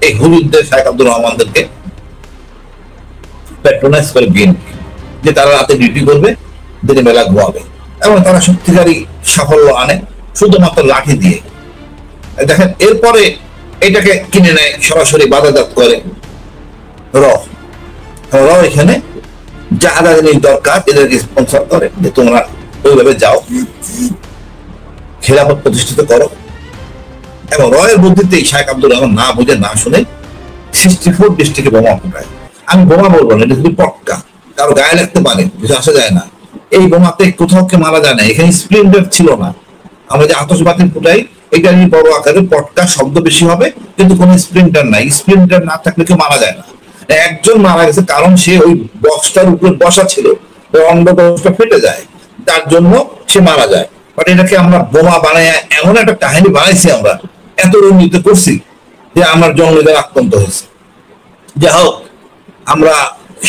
এই হুজুরদের, শাহেখ আব্দুর রহমানদেরকে প্যাট্রোনাইজ করে বিএনপি, যে তারা রাতে ডিউটি করবে, দিনে বেলা ঘুমাবে। এবং তারা সত্যিকারই সাফল্য আনে শুধুমাত্র লাঠি দিয়ে। দেখেন, এরপরে এটাকে কিনে নেয়, সরাসরি বাজারজাত করে র এখানে যা যা জিনিস দরকার এদেরকে স্পন্সর করে, যে তোমরা ওইভাবে যাও, খেলাফত প্রতিষ্ঠিত করো। এবং রয়ের বুদ্ধিতেই শাহেখ আব্দুর রহমান না বুঝে না শুনে 64 ডিস্ট্রিক্টে বোমা ফুটায়। আমি বোমা বলবো না, এটা শুধু পটকা, কারো গায়ে লাগতে পারে, কিছু আসা যায় না। এই বোমাতে কোথাও কে মারা যায় না, এখানে স্প্লিন্টার ছিল না। আমরা যে আতশবাজি ফুটাই, এটা নিয়ে বড় আকারে পটকা, শব্দ বেশি হবে, কিন্তু কোনো স্প্লিন্টার নাই। স্প্লিন্টার না থাকলে কেউ মারা যায় না। একজন মারা গেছে কারণ সে ওই বক্সটার উপরে বসা ছিল, অন্ডকোষটা ফেটে যায়, তার জন্য সে মারা যায়। বাট এটাকে আমরা বোমা বানায় এমন একটা কাহিনী বানাইছি, আমরা এত রঞ্জিত করছি যে আমার জঙ্গলিদের আক্রান্ত হয়েছে। যাই হোক, আমরা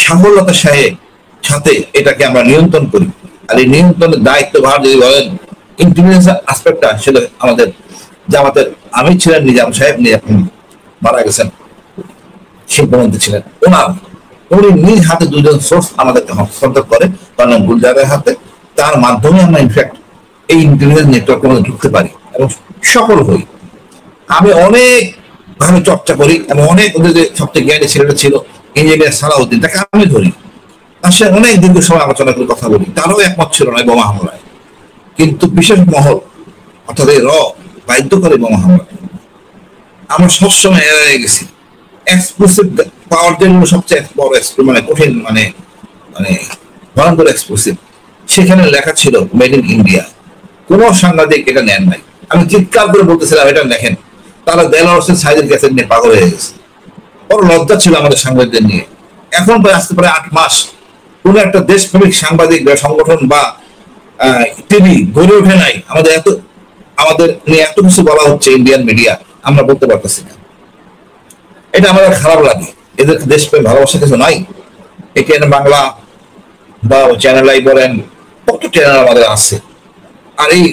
সাফল্যতার সাথে এটাকে আমরা নিয়ন্ত্রণ করি। আর এই নিয়ন্ত্রণের দায়িত্বভার যদি বলেন, ইন্টেলিজেন্স আসপেক্টটা, সেটা আমাদের জামাতের আমির ছিলেন নিজাম সাহেব, এখন মারা গেছেন, শিল্পমন্ত্রী ছিলেন, উনি নিজ হাতে 2 জন সোর্স আমাদেরকে হস্তান্তর করে, কারণ গুলজারের হাতে। তার মাধ্যমে আমরা ইনফ্যাক্ট এই ইন্টেলিজেন্স নেটওয়ার্কের মধ্যে ঢুকতে পারি এবং সফল হই। আমি অনেক ভাবে চর্চা করি এবং অনেক, ওদের যে সবচেয়ে জ্ঞানী ছেলেটা ছিল ইঞ্জিনিয়ার সালাউদ্দিন, তাকে আমি ধরি, তার সাথে অনেক দীর্ঘ সময় আলোচনা করে কথা বলি। তারও একমত ছিল না বোমা হামলায়, কিন্তু বিশেষ মহল অর্থাৎ এই বাধ্য করে বোমা হামলা। আমরা সবসময় এড়িয়ে গেছি। এক্সপ্লোসিভ পাওয়ার যেগুলো সবচেয়ে বড় মানে কঠিন, মানে ভয়ঙ্কর এক্সপ্লোসিভ, সেখানে লেখা ছিল মেড ইন ইন্ডিয়া। কোন সাংবাদিক এটা নেন নাই। আমি চিৎকার করে বলতেছিলাম, এটা লেখেন। তারা দেলাওয়ার্সের সাইজের ক্যাসেট নিয়ে পাগল হয়ে গেছে। বড় লজ্জা ছিল আমাদের সাংবাদিকদের নিয়ে। এখন আসতে পারে 8 মাস কোন একটা দেশপ্রেমিক সাংবাদিক বা সংগঠন বা টিভি গড়ে ওঠে নাই। আমাদের নিয়ে এত কিছু বলা হচ্ছে ইন্ডিয়ান মিডিয়া, আমরা বলতে পারতেছি না। এটা আমাদের খারাপ লাগে। এদের দেশপ্রেম ভালোবাসা কিছু নাই। এখানে বাংলা বা চ্যানেল আই বলেন, কত চ্যানেল আমাদের আছে। আর এই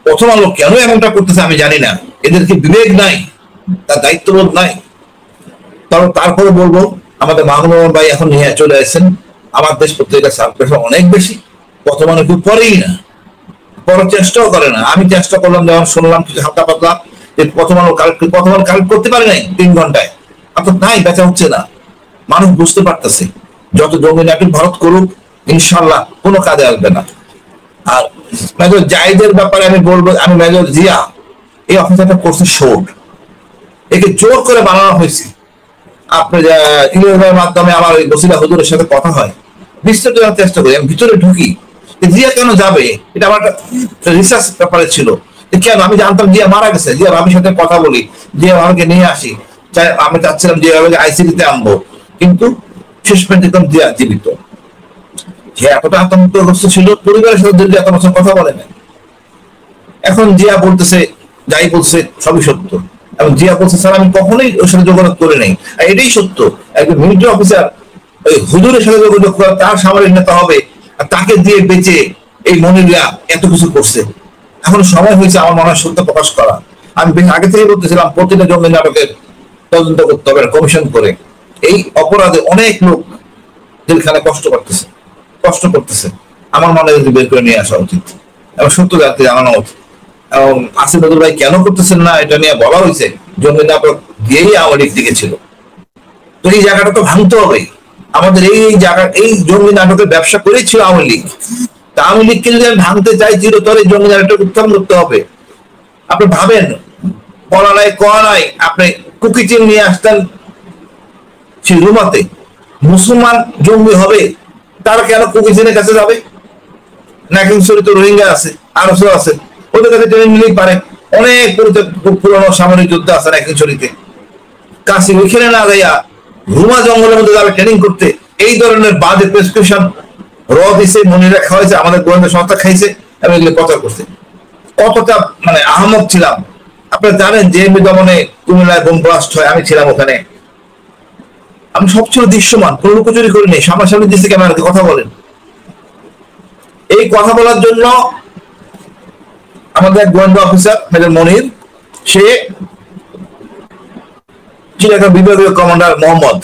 প্রথম আলো কেন এমনটা করতেছে আমি জানি না। এদেরকে বিবেক নাই, তার দায়িত্ববোধ নাই। তারপরে বলবো, আমাদের মাহমুদ ভাই এখন নিয়ে চলে আসছেন। আমার দেশ পত্রিকা সার্কুলেশন অনেক বেশি, প্রথম আলো কেউ পড়েই না, পড়ার চেষ্টাও করে না। আমি চেষ্টা করলাম, যখন শুনলাম কিছু হালকা পাতলা, যে প্রথম আলো কালেক্ট করতে পারি নাই 3 ঘন্টায়, অর্থাৎ নাই, বেচা হচ্ছে না। মানুষ বুঝতে পারতেছে যত জঙ্গি নাটক ভারত করুক, ইনশাল্লাহ কোনো কাজে আসবে না। আর মেজর জাহিদের ব্যাপারে আমি বলবো, আমি মেজর জিয়া এই অফিসারটা করছে শোট, একে জোর করে বানানো হয়েছে। আপনি ইংরেজের মাধ্যমে আমার ওই বসিলা হুজুরের সাথে কথা হয়, বিস্তারিত জানার চেষ্টা করি। আমি ভিতরে ঢুকি, জিয়া কেন যাবে, এটা আমার একটা রিসার্চ ব্যাপারে ছিল। কেন আমি জানতাম জিয়া মারা গেছে, জিয়া ভাবির সাথে কথা বলি, জিয়া ভাবিকে নিয়ে আসি, আমি চাচ্ছিলাম জিয়া ভাবিকে আইসিডিতে আনবো, কিন্তু শেষ পর্যন্ত জিয়া জীবিত। সে এতটা আতঙ্কগ্রস্ত ছিল, পরিবারের সাথে দীর্ঘ এত বছর কথা বলে না। এখন জিয়া বলতেছে, যাই বলছে সবই সত্য। এবং জিয়া বলছে স্যার আমি কখনোই ওর সাথে যোগাযোগ করে নেই। আর এটাই সত্য, একজন মিলিটারি অফিসার ওই হুজুরের সাথে যোগাযোগ করা, তার সামরিক নেতা হবে, আর তাকে দিয়ে বেঁচে এই মনিরা এত কিছু করছে। এখন সময় হয়েছে আমার মনে হয় সত্য প্রকাশ করা। আমি আগে থেকে বলতেছিলাম প্রতিটা জঙ্গি নাটকের তদন্ত করতে হবে কমিশন করে। এই অপরাধে অনেক লোক জেলখানে কষ্ট করতেছে। আমার মনে হয় বের করে নিয়ে আসা উচিত এবং সত্য জানতে জানানো উচিত। এবং আসিফ নজরুল ভাই কেন করতেছেন না এটা নিয়ে বলা হয়েছে, জঙ্গি নাটক দিয়েই আওয়ামী লীগ দিকে ছিল। তো এই জায়গাটা তো ভাঙতে হবে আমাদের। এই জায়গা, এই জঙ্গি নাটকের ব্যবসা করেই ছিল আওয়ামী লীগ। তা আওয়ামী লীগকে যদি আমি ভাঙতে চাই চিরতরে জঙ্গি নাটক উত্থাপন করতে হবে। আপনি ভাবেন বলা নাই করা নাই, আপনি কুকি চিন নিয়ে আসতেন সেই রুমাতে, মুসলমান জঙ্গি হবে তারা কেন কুকি চিনের কাছে যাবে? নাকিংছড়ি তো রোহিঙ্গা আছে, আরো আছে, ওদের কাছে ট্রেনিং নিলেই পারে। অনেক পুরনো সামরিক যুদ্ধ আছে নাকিংছড়িতে। কাশি ওইখানে না যাইয়া রুমা জঙ্গলের মধ্যে যাবে ট্রেনিং করতে। এই ধরনের বাজে প্রেসক্রিপশন দিছে, মনিরা খাওয়াইছে, আমাদের গোয়েন্দা সংস্থা খাইছে এবং এগুলো প্রচার করছে। কতটা মানে আহমক ছিলাম। আপনারা জানেন যে দমনে কুমিল্লায় বোম ব্লাস্ট হয়, আমি ছিলাম ওখানে। আমি সবচেয়ে দৃশ্যমান, কোনো লুকোচুরি করি নেই, সামনাসামনি দিচ্ছে ক্যামেরাতে কথা বলেন। এই কথা বলার জন্য আমাদের এক গোয়েন্দা অফিসার মেজর মনির, সে চিড়িয়াখানা বিভাগীয় কমান্ডার মোহাম্মদ,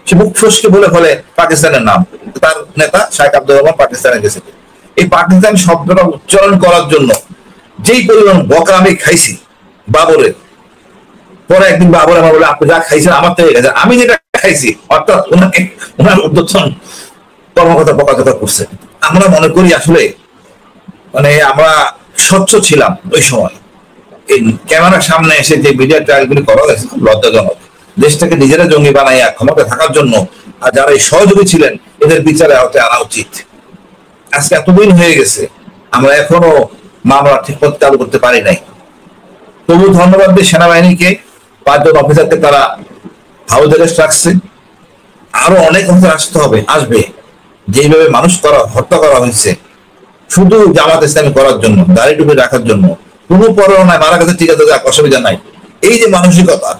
সে মুখ ফসকে বলে ফেলে পাকিস্তানের নাম। তার নেতা শাহেখ আব্দুর রহমান পাকিস্তানে গেছে। এই পাকিস্তান শব্দটা উচ্চারণ করার জন্য যেই পরিমাণ বকা আমি খাইছি বাবরের, পরে একদিন বাবর আমার বলে আপনি যা খাইছেন আমার থেকে গেছে, আমি যেটা খাইছি, অর্থাৎ ওনাকে ওনার উদ্বোধন কর্মকর্তা বকাঝকা করছে। আমরা মনে করি আসলে মানে আমরা স্বচ্ছ ছিলাম ওই সময়। এই ক্যামেরার সামনে এসে যে মিডিয়া ট্রায়ালগুলি করা হয়েছে খুব লজ্জাজনক। দেশটাকে নিজেরা জঙ্গি বানাইয়া ক্ষমতা থাকার জন্য আর যারা এই সহযোগী ছিলেন এদের বিচারে আওতায় আনা উচিত। আজকে এতদিন হয়ে গেছে, আমরা এখনো মামলা ঠিক মতো চালু করতে পারি নাই। তবু ধন্যবাদ দিই সেনাবাহিনীকে, 5 জন অফিসারকে তারা হাউস অ্যারেস্ট রাখছে। আরো অনেক অফিসার আসবে যেভাবে মানুষ হত্যা করা হয়েছে শুধু জামাত ইসলামী করার জন্য, দাড়ি ডুবে রাখার জন্য, কোনো পরোয়া নাই, মারা গেছে ঠিক আছে, অসুবিধা নাই। এই যে মানসিকতা,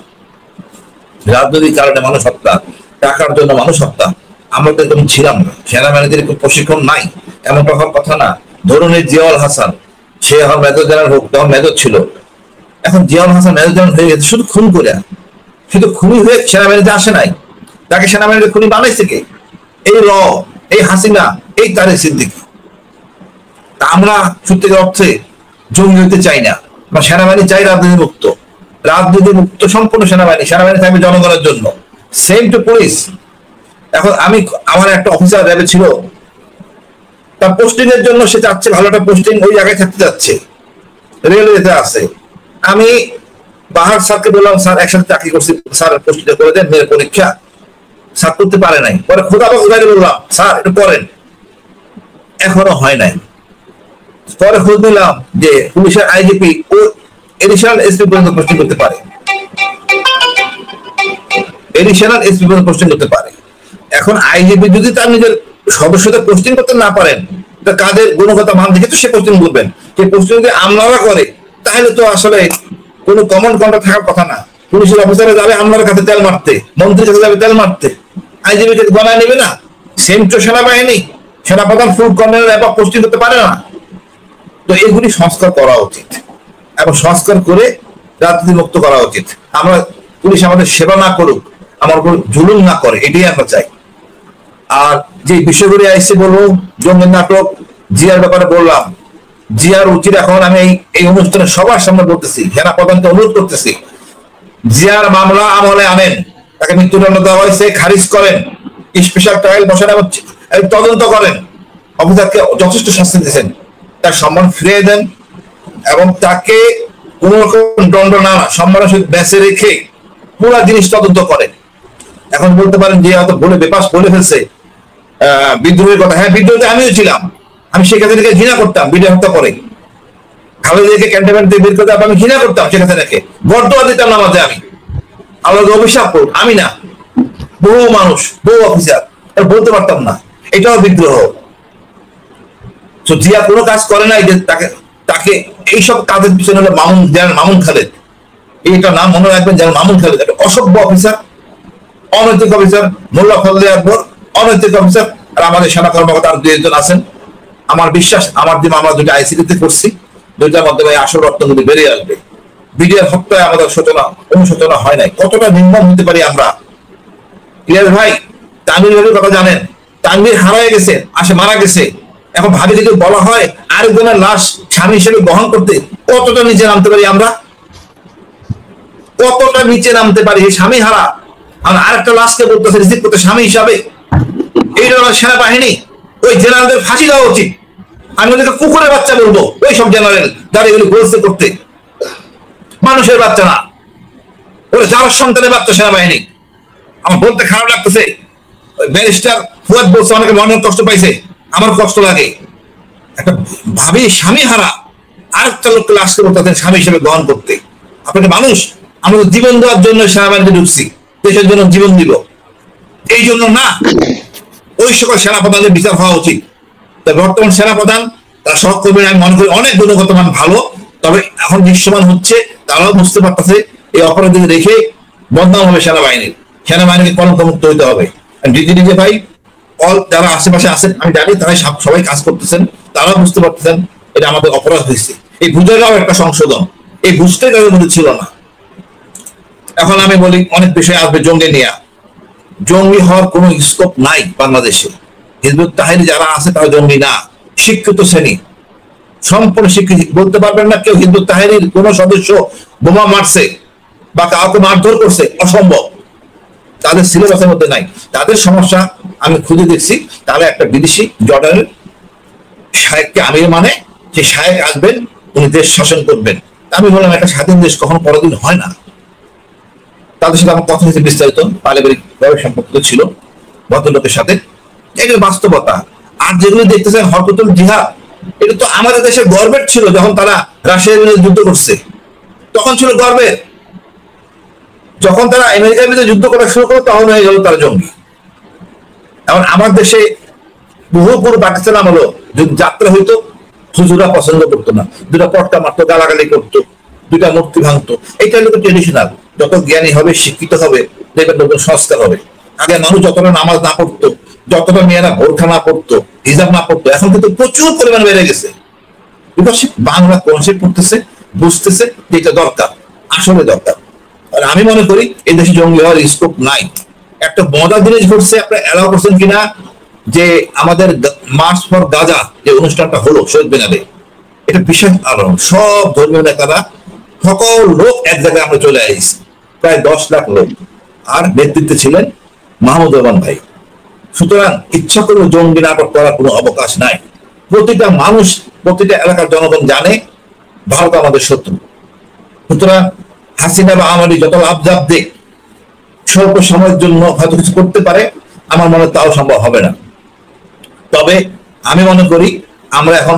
রাজনৈতিক কারণে মানুষ হত্যা, টাকার জন্য মানুষ হত্যা, আমরা তো এরকম ছিলাম না। সেনাবাহিনীদের একটু প্রশিক্ষণ নাই এমনটা হওয়ার কথা না। ধরুন এই জিয়াউল হাসান, সে এখন মেজর জেনারেল হোক, তখন মেজর ছিল, এখন জিয়াউল হাসান মেজর জেনারেল হয়ে গেছে শুধু খুন করে। শুধু খুনি হয়ে সেনাবাহিনীতে আসে নাই, তাকে সেনাবাহিনীতে খুনি বানাইছে কে? এই এই হাসিনা, এই তারেক সিদ্দিকী। তা আমরা সত্যিকার অর্থে জঙ্গি হইতে চাই না। সেনাবাহিনী চাই রাজনীতি মুক্ত সম্পূর্ণ সেনাবাহিনী থাকবে জনগণের জন্য। Same to police. এখন আমার একটা অফিসার র্যাবে ছিল, তার পোস্টিং এর জন্য সে চাচ্ছে ভালো একটা পোস্টিং, ওই জায়গায় থাকতে যাচ্ছে, রেলওয়েতে আছে। আমি বাহার স্যারকে বললাম স্যার একসাথে চাকরি করছি, স্যার পোস্টিংটা করে দেন, মেয়ের পরীক্ষা। স্যার করতে পারে নাই। পরে খোদাবাজ বললাম স্যার একটু করেন, এখনো হয় নাই। পরে খোঁজ নিলাম যে পুলিশের আইজিপি ও এডিশনাল এসপি পর্যন্ত পোস্টিং করতে পারে, এখন আইজিপি যদি তার নিজের সদস্যদের পোস্টিং করতে না পারেন, কাদের গুণগত মান দেখে তো সে পোস্টিং করবেন। যে পোস্টিং যদি আমলারা করে তাহলে তো আসলে কোনো কমন কন্ট্রাক্ট থাকার কথা না। পুলিশের অফিসারে যাবে আমলার কাছে তেল মারতে, মন্ত্রীর কাছে যাবে তেল মারতে, আইজিপি কে গণায় নেবে না। সেম টু সেনাবাহিনী, সেনাপ্রধান ফুল কর্নেল এবার পোস্টিং করতে পারে না। তো এগুলি সংস্কার করা উচিত এবং সংস্কার করে রাজনীতি মুক্ত করা উচিত। আমরা পুলিশ আমাদের সেবা না করুক, আমার উপর জুলুম না করে, এটাই আমরা চাই। আর যে বিষয়গুলি আইসে বলবো, জঙ্গি নাটক, জিয়ার ব্যাপারে বললাম, জিয়ার উচিত এখন আমি এই অনুষ্ঠানে সবার সামনে বলতেছি, সেনা প্রধানকে অনুরোধ করতেছি, জিয়ার মামলা আমলে আনেন, তাকে মৃত্যুদণ্ড দেওয়া হয়েছে, খারিজ করেন, স্পেশাল ট্রায়াল বসানো হচ্ছে, তদন্ত করেন, অফিসারকে যথেষ্ট শাস্তি দিয়েছেন, তার সম্মান ফিরিয়ে দেন এবং তাকে কোন রকম দণ্ড না সম্মানের সহিত বেঁচে রেখে পুরো জিনিস তদন্ত করেন। এখন বলতে পারেন যে হয়তো বেপাস বলে ফেলছে বিদ্রোহের কথা। হ্যাঁ, বিদ্রোহে আমিও ছিলাম। আমি শেখ হাসিনাকে ঘৃণা করতাম, বিদ্রোহ হত্যা করে খালেদাকে ক্যান্টনমেন্ট থেকে বের করতে আমি ঘৃণা করতাম শেখ হাসিনাকে, বর্দোয়া দিতাম নামাজে। আমি আল্লাহকে অভিশাপ করব, আমি না, বহু মানুষ, বহু অফিসার বলতে পারতাম না, এটাও বিদ্রোহ। জিয়া কোনো কাজ করে নাই যে তাকে এইসব কাজের পিছনে হলো মামুন খালেদ, এইটা নাম মনে রাখবেন, যেমন মামুন খালেদ একটা অসভ্য অফিসার, অনৈতিক অফিসার, মোল্লা ফজলে আকবর অনৈতিক অফিসার, আর আমাদের সেনা কর্মকর্তা আর 2-1 জন আছেন। আমার বিশ্বাস আমার দিন আমরা 2টা আইসিডিতে করছি, 2টার মাধ্যমে আসল রত্নগুলি বেরিয়ে আসবে। বিডিআর হত্যায় আমাদের অনুশোচনা হয় নাই। কতটা নির্মম হতে পারি আমরা। ইলিয়াস ভাই, তানভীর ভাইয়ের কথা জানেন, তানভীর হারায় গেছে, মারা গেছে। এখন ভাবি যদি বলা হয় আরেকজনের লাশ স্বামী হিসেবে গ্রহণ করতে, কতটা নিচে নামতে পারি আমরা, কতটা নিচে নামতে পারি। স্বামী হারা আরেকটা লাশকে বলতেছে রিসিভ করতে স্বামী হিসাবে। এই সেনাবাহিনী, ওই জেনারেলদের ফাঁসি দেওয়া উচিত। আমি ওদেরকে কুকুরের বাচ্চা বলবো, ওই সব জেনারেল যারা এগুলি বলছে করতে, মানুষের বাচ্চা না, ওরা যার সন্তানের বাচ্চা সেনাবাহিনী। আমার বলতে খারাপ লাগতেছে, ব্যারিস্টার ফুয়াদ বলছে অনেকে মনের কষ্ট পাইছে, আমার কষ্ট লাগে। একটা ভাবি স্বামী হারা আরেকটা লোককে লাশকে বলতেছেন স্বামী হিসেবে গ্রহণ করতে। আপনাকে মানুষ, আমরা জীবন দেওয়ার জন্য সেনাবাহিনীতে ঢুকছি, দেশের জন্য জীবন দিব, এই জন্য না। ওই সকল সেনাপ্রধানদের বিচার হওয়া উচিত। বর্তমান সেনাপ্রধান তার সহকর্মীরা আমি মনে করি অনেক গুণগত মান ভালো, তবে এখন দৃশ্যমান হচ্ছে তারাও বুঝতে পারতেছে এই অপরাধী রেখে বদনাম হবে সেনাবাহিনীকে কলঙ্ক মুক্ত হইতে হবে। ডিজি ভাই যারা আশেপাশে আছেন আমি জানি তারা সবাই কাজ করতেছেন, তারা বুঝতে পারতেছেন এটা আমাদের অপরাধ হয়েছে। এই বুঝাটাও একটা সংশোধন, এই বুঝতে তাদের মধ্যে ছিল না। এখন আমি বলি অনেক বিষয় আসবে জঙ্গি নিয়ে। জঙ্গি হওয়ার কোনো স্কোপ নাই বাংলাদেশে। হিজবুত তাহরির যারা আছে তারা জঙ্গি না, শিক্ষিত শ্রেণী, সম্পূর্ণ শিক্ষিত। বলতে পারবেন না কেউ হিজবুত তাহরির কোন সদস্য বোমা মারছে বা কাউকে মারধর করছে, অসম্ভব। তাদের সিলেবাসের মধ্যে নাই। তাদের সমস্যা আমি খুঁজে দেখছি, তাহলে একটা বিদেশি জর্ডানের শায়েককে আমির মানে সেই শায়েক আসবেন, উনি দেশ শাসন করবেন। আমি বললাম একটা স্বাধীন দেশ কখনো পরাধীন হয় না। তাদের সাথে আমার কথা হয়েছে বিস্তারিত, পারিবারিক সম্পর্ক ছিল ভদ্রলোকের সাথে, এগুলো বাস্তবতা। আর যেগুলো দেখতেছেন হরকতুল জিহাদ, এটা তো আমাদের দেশের গর্বের ছিল। যখন তারা রাশিয়ার বিরুদ্ধে যুদ্ধ করছে তখন ছিল গর্বের, যখন তারা আমেরিকার বিরুদ্ধে যুদ্ধ করা শুরু করলো তখন হয়ে গেল তারা জঙ্গি। এখন আমার দেশে বহু পুরো পাকিস্তান আমলো যদি যাত্রা হইতো, হুজুরা পছন্দ করতো না, 2টা পটকা মারতো, গালাগালি করতো, 2টা মূর্তি ভাঙতো। এইটা হলো ট্রেডিশনাল। যত জ্ঞানী হবে, শিক্ষিত হবে, দেখবেন নতুন সংস্কার হবে। আগে মানুষ যতটা নামাজ না পড়তো, যতটা মেয়েরা বোরখা না পড়তো, হিজাব না পড়তো, এখন কিন্তু প্রচুর পরিমাণ বেড়ে গেছে। বিকজ বাংলা কনসেপ্ট পড়তেছে, বুঝতেছে যেটা দরকার, আসলে দরকার। আর আমি মনে করি এই দেশে জঙ্গি হওয়ার স্কোপ নাই। একটা মজার জিনিস ঘটছে, আপনারা এলাও করছেন কিনা, যে আমাদের মার্চ ফর গাজা যে অনুষ্ঠানটা হলো শহীদ মিনারে, এটা বিশেষ আলোড়ন। সব ধর্মীয় নেতারা, সকল লোক এক জায়গায় আমরা চলে আসছি, প্রায় 10 লাখ লোক, আর নেতৃত্বে ছিলেন মাহমুদ রহমান ভাই। সুতরাং ইচ্ছা করে জঙ্গি নাটক করার কোনো অবকাশ নাই। প্রতিটা মানুষ, প্রতিটা এলাকার জনগণ জানে ভারত আমাদের শত্রু। সুতরাং হাসিনা বা আমারই যত লাভজাব দিক, স্বল্প সময়ের জন্য হয়তো কিছু করতে পারে, আমার মনে তাও সম্ভব হবে না। তবে আমি মনে করি আমরা এখন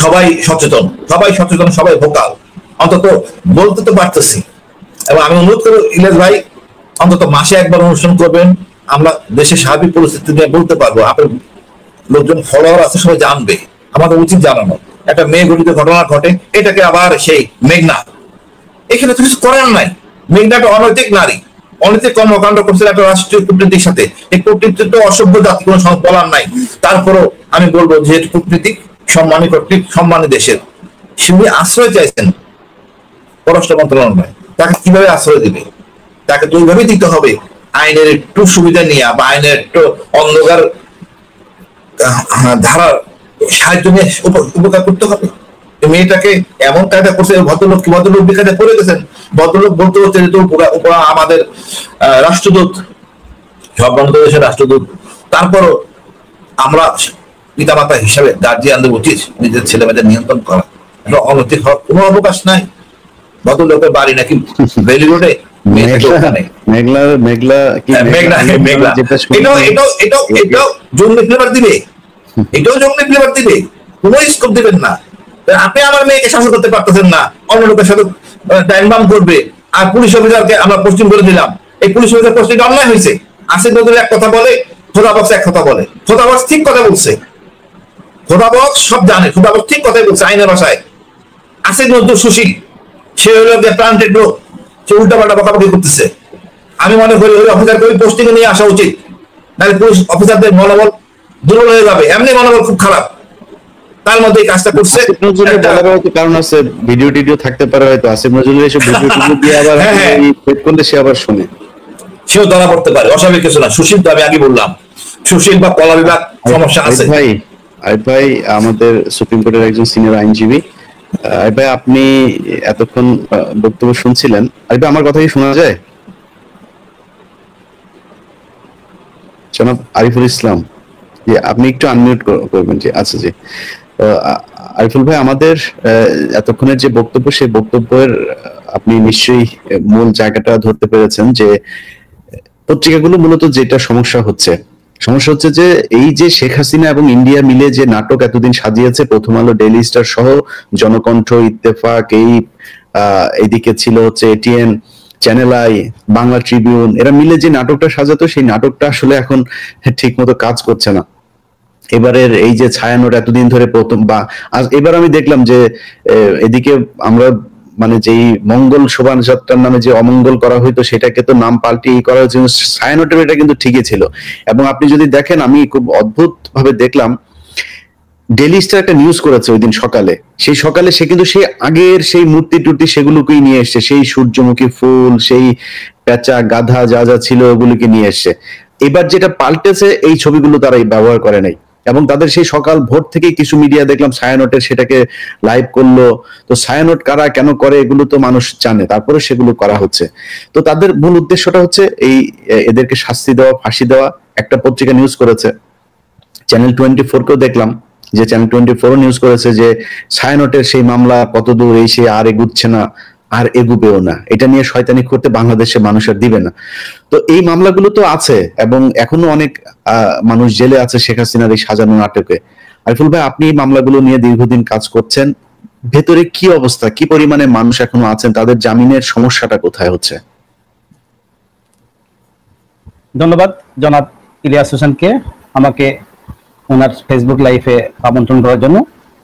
সবাই সচেতন, সবাই ভোকাল, অন্তত বলতে তো পারতেছি। এবং আমি অনুরোধ করবো ইলিয়াস ভাই, অন্তত মাসে একবার অনুষ্ঠান করবেন, আমরা দেশের স্বাভাবিক পরিস্থিতি নিয়ে বলতে পারবো। আপনার লোকজন ফলোয়ার আছে, সবাই জানবে, আমাদের উচিত জানানো। একটা মেয়ে ঘটিত ঘটনা ঘটে, এটাকে আবার সেই মেঘনা, এখানে তো কিছু করার নাই। মেঘনা একটা অনৈতিক নারী, অনৈতিক কর্মকাণ্ড করছে একটা রাষ্ট্রীয় কূটনীতির সাথে। এই কূটনীতি তো অসভ্য জাতি, কোনো বলার নাই। তারপরও আমি বলবো যে কূটনীতিক সম্মানী কর্তৃক সম্মানী দেশের, তিনি আশ্রয় চাইছেন পররাষ্ট্র মন্ত্রণালয়, তাকে কিভাবে আশ্রয় দিবে? তাকে তো ওইভাবেই দিতে হবে, আইনের একটু সুবিধা নিয়ে বা আইনের একটু অন্ধকার ধারার সাহায্য নিয়ে উপকার করতে হবে। মেয়েটাকে এমন কায়দা করছে, ভদ্রলোক বিকাশে পড়ে গেছেন। ভদ্রলোক বলতে হচ্ছে যে আমাদের রাষ্ট্রদূত, সব বাংলাদেশের রাষ্ট্রদূত। তারপরও আমরা পিতামাতা হিসাবে গার্জিয়ানদের উচিত নিজের ছেলে মেয়েদের নিয়ন্ত্রণ করা। অনৈতিক হওয়ার কোনো অবকাশ নাই। ভদ্রলোকের বাড়ি নাকি বেলি রোডে, এটাও জঙ্গি ফ্লেভার দিবে, কোনো স্কোপ দিবেন না। আপনি আমার মেয়েকে শাসন করতে পারতেছেন না, অন্য লোকের সাথে টাইম বাম করবে। আর পুলিশ অফিসারকে আমরা পোস্টিং করে দিলাম, এই পুলিশ অফিসার পোস্টিং অন্যায় হয়েছে। আসিফ নজরুল এক কথা বলে, খোদাবক্স এক কথা বলে। খোদাবক্স ঠিক কথা বলছে, খোদাবক্স সব জানে, খোদাবক্স ঠিক কথাই বলছে আইনের ভাষায়। আসিফ নজরুল সুশীল, সে হলো প্রান্তের লোক, সে উল্টাপাল্টা বকাবকি করতেছে। আমি মনে করি ওই অফিসারকে ওই পোস্টিং এ নিয়ে আসা উচিত, নাহলে পুলিশ অফিসারদের মনোবল দুর্বল হয়ে যাবে। এমনি মনোবল খুব খারাপ, তার মধ্যে এই কাজটা করছে। কারণ আছে, ভিডিও টিডিও থাকতে পারে হয়তো, আসিফ নজরুল এসব ভিডিও টিডিও দিয়ে আবার চেক করলে সে আবার শুনে, সেও ধরা পড়তে পারে, অস্বাভাবিক কিছু না। সুশীল তো আমি আগে বললাম, সুশীল বা কলা বিভাগ সমস্যা আছে। আরিফ ভাই আমাদের সুপ্রিম কোর্টের একজন সিনিয়র আইনজীবী। আরিফ ভাই, আপনি এতক্ষণ বক্তব্য শুনছিলেন। আরিফ ভাই, আমার কথা কি শোনা যায়? জনাব আরিফুল ইসলাম, জি আপনি একটু আনমিউট করবেন। জি আচ্ছা, জি আরিফুল ভাই, আমাদের এতক্ষণের যে বক্তব্য, সেই বক্তব্যের আপনি নিশ্চয়ই মূল জায়গাটা ধরতে পেরেছেন, যে পত্রিকাগুলো মূলত যেটা সমস্যা হচ্ছে যে এই যে শেখ হাসিনা এবং ইন্ডিয়া মিলে যে নাটক এতদিন সাজিয়েছে, প্রথম আলো, ডেইলি স্টার সহ জনকণ্ঠ, ইত্তেফাক, এইদিকে ছিল হচ্ছে ATN, channel I, Bangla Tribune, এরা মিলে যে নাটকটা সাজাতো, সেই নাটকটা আসলে এখন ঠিক মতো কাজ করছে না। এবারের এই যে ছায়ানট এতদিন ধরে প্রথম, বা এবার আমি দেখলাম যে এদিকে আমরা মানে যেই মঙ্গল শোভাযাত্রার নামে যে অমঙ্গল করা হইতো, সেটাকে তো নাম পাল্টিয়ে করা হয়েছে। ছায়ানটের এটা কিন্তু ঠিকই ছিল। এবং আপনি যদি দেখেন, আমি খুব অদ্ভুত ভাবে দেখলাম, ডেইলি স্টার একটা নিউজ করেছে ওই দিন সকালে, সেই সকালে সে কিন্তু সেই আগের সেই মূর্তি টুর্তি সেগুলোকেই নিয়ে এসছে, সেই সূর্যমুখী ফুল, সেই পেঁচা গাধা যা যা ছিল ওগুলোকে নিয়ে এসছে। এবার যেটা পাল্টেছে, এই ছবিগুলো তারা ব্যবহার করে নাই। এবং তাদের সেই সকাল ভোর থেকে কিছু মিডিয়া দেখলাম ছায়ানটের সেটাকে লাইভ করলো। তো ছায়ানট কারা কেন করে এগুলো তো মানুষ জানে, তারপরে সেগুলো করা হচ্ছে। তো তাদের মূল উদ্দেশ্যটা হচ্ছে এই এদেরকে শাস্তি দেওয়া, ফাঁসি দেওয়া। একটা পত্রিকা নিউজ করেছে, চ্যানেল 24 কেও দেখলাম যে চ্যানেল 24 নিউজ করেছে যে ছায়ানটের সেই মামলা কতদূর, এই সে আর এগুচ্ছে না, আর এগুবেও না, এটা নিয়ে শয়তানি করতে বাংলাদেশের মানুষ আর দিবে না। তো এই মামলাগুলো তো আছে, এবং এখনো অনেক মানুষ জেলে আছে শেখ হাসিনার এই সাজানো নাটকে। আরিফুল ভাই, আপনি এই মামলাগুলো নিয়ে দীর্ঘদিন কাজ করছেন, ভেতরে কি অবস্থা, কি পরিমাণে মানুষ এখনো আছেন, তাদের জামিনের সমস্যাটা কোথায় হচ্ছে? ধন্যবাদ জনাব ইলিয়াস হোসেনকে আমাকে ওনার ফেসবুক লাইভে আমন্ত্রণ করার জন্য।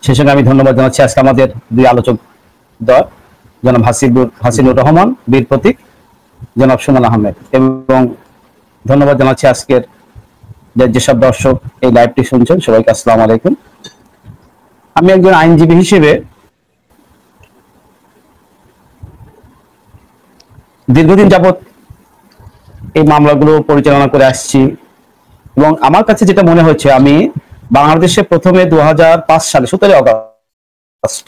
সেই সঙ্গে আমি ধন্যবাদ জানাচ্ছি আজকে আমাদের দুই আলোচক দল, জনাব হাসিনুর রহমান বীর প্রতীক, জনাব সুমন আহমেদ, এবং ধন্যবাদ জানাচ্ছি আজকের যেসব দর্শক এই লাইভটি শুনছেন, সবাইকে আসসালামু আলাইকুম। আমি একজন আইনজীবী হিসেবে দীর্ঘদিন যাবৎ এই মামলাগুলো পরিচালনা করে আসছি, এবং আমার কাছে যেটা মনে হচ্ছে, আমি বাংলাদেশে প্রথমে 2005 সালে 17 আগস্ট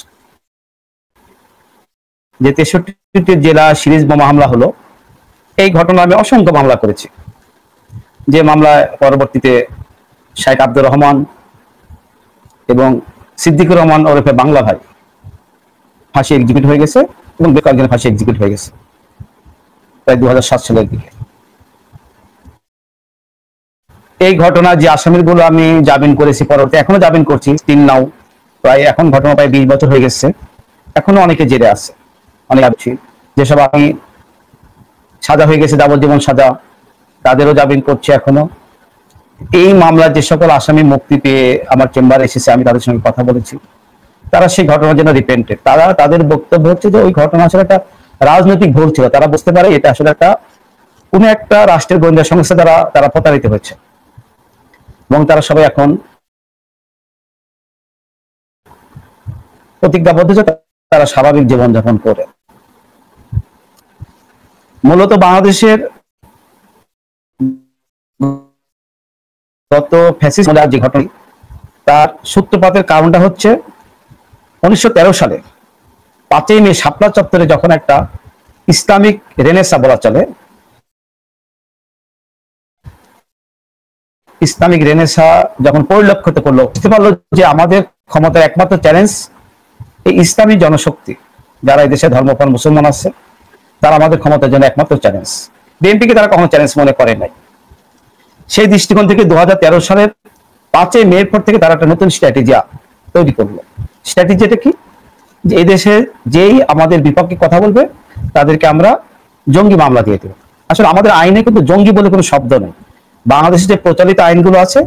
যে 63টি জেলা সিরিজ বোমা হামলা হলো, এই ঘটনা আমি অসংখ্য মামলা করেছি। যে মামলায় পরবর্তীতে শেখ আব্দুর রহমান এবং সিদ্দিকুর রহমান ওরফে বাংলা ভাই ফাঁসি এক্সিকিউট হয়ে গেছে, এবং বেশ কয়েকজন ফাঁসি এক্সিকিউট হয়ে গেছে প্রায় 2007 সালের দিকে। এই ঘটনা যে আসামির গুলো আমি জামিন করেছি, পরবর্তী এখনো জামিন করছি, স্টিল নাও প্রায় এখন ঘটনা প্রায় 20 বছর হয়ে গেছে, এখনো অনেকে জেলে আছে, অনেক আছি। যেসব আমি সাজা হয়ে গেছে যাবজ্জীবন সাজা, তাদেরও জামিন করছে এখনো। এই মামলার যে সকল আসামি মুক্তি পেয়ে আমার চেম্বারে এসেছে, আমি তাদের সঙ্গে কথা বলেছি, তারা সেই ঘটনার জন্য রিপেন্টেড। তাদের বক্তব্য হচ্ছে যে ওই ঘটনা আসলে একটা রাজনৈতিক ভুল ছিল। তারা বুঝতে পারে এটা আসলে কোনো একটা রাষ্ট্রের গোয়েন্দা সংস্থা দ্বারা তারা প্রতারিত হয়েছে, এবং তারা সবাই এখন প্রতিজ্ঞাবদ্ধ যে তারা স্বাভাবিক জীবনযাপন করে। মূলত বাংলাদেশের গত ফ্যাসিস্ট যে ঘটনা, তার সূত্রপাতের কারণটা হচ্ছে 1913 সালে 5ই মে শাপলা চত্বরে যখন একটা ইসলামিক রেনেসা বলা চলে, ইসলামিক রেনেসা যখন পরিলক্ষিত করলো, বুঝতে পারলো যে আমাদের ক্ষমতার একমাত্র চ্যালেঞ্জ এই ইসলামী জনশক্তি, যারা এই দেশে ধর্মপ্রাণ মুসলমান আছে, তারা আমাদের ক্ষমতার জন্য একমাত্র চ্যালেঞ্জ। বিএনপিকে তারা কখনো চ্যালেঞ্জ মনে করে নাই। সেই দৃষ্টিকোণ থেকে 2013 সালের 5ই মে পর থেকে তারা একটা নতুন স্ট্র্যাটেজি তৈরি করলো। স্ট্র্যাটেজিটা কি? যে এই দেশে যেই আমাদের বিপক্ষে কথা বলবে তাদেরকে আমরা জঙ্গি মামলা দিয়ে দেব। আসলে আমাদের আইনে কিন্তু জঙ্গি বলে কোনো শব্দ নেই। বাংলাদেশে যে প্রচলিত আইনগুলো আছে,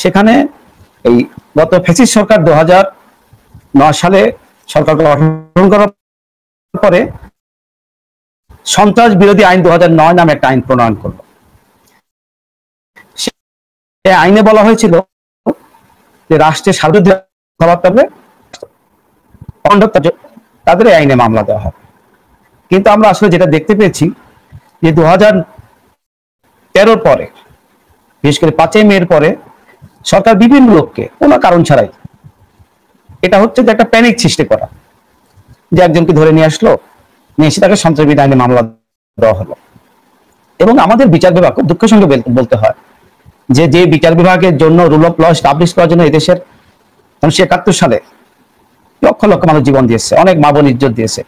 সেখানে এই গত ফ্যাসিস্ট সরকার 2009 সালে সরকার গঠন করার পরে সন্ত্রাস বিরোধী আইন 2009 নামে একটা আইন প্রণয়ন করলো। এই আইনে বলা হয়েছিল যে রাষ্ট্রের স্বার্থে তাদের এই আইনে মামলা দেওয়া হবে। কিন্তু আমরা আসলে যেটা দেখতে পেয়েছি যে 2013 পরে, বিশেষ করে 5ই মে পরে সরকার বিভিন্ন লোককে কোনো কারণ ছাড়াই, এটা হচ্ছে যে একটা প্যানিক সৃষ্টি করা, যে একজনকে ধরে নিয়ে আসলো, নিয়ে এসে তাকে সন্ত্রাসী আইনে মামলা দেওয়া হলো। এবং আমাদের বিচার বিভাগ, খুব দুঃখের সঙ্গে বলতে হয় যে যে বিচার বিভাগের জন্য রুল অফ ল এস্টাবলিশ করার জন্য এদেশের 1971 সালে লক্ষ লক্ষ মানুষ জীবন দিয়েছে, অনেক মা বোন ইজ্জত দিয়েছে,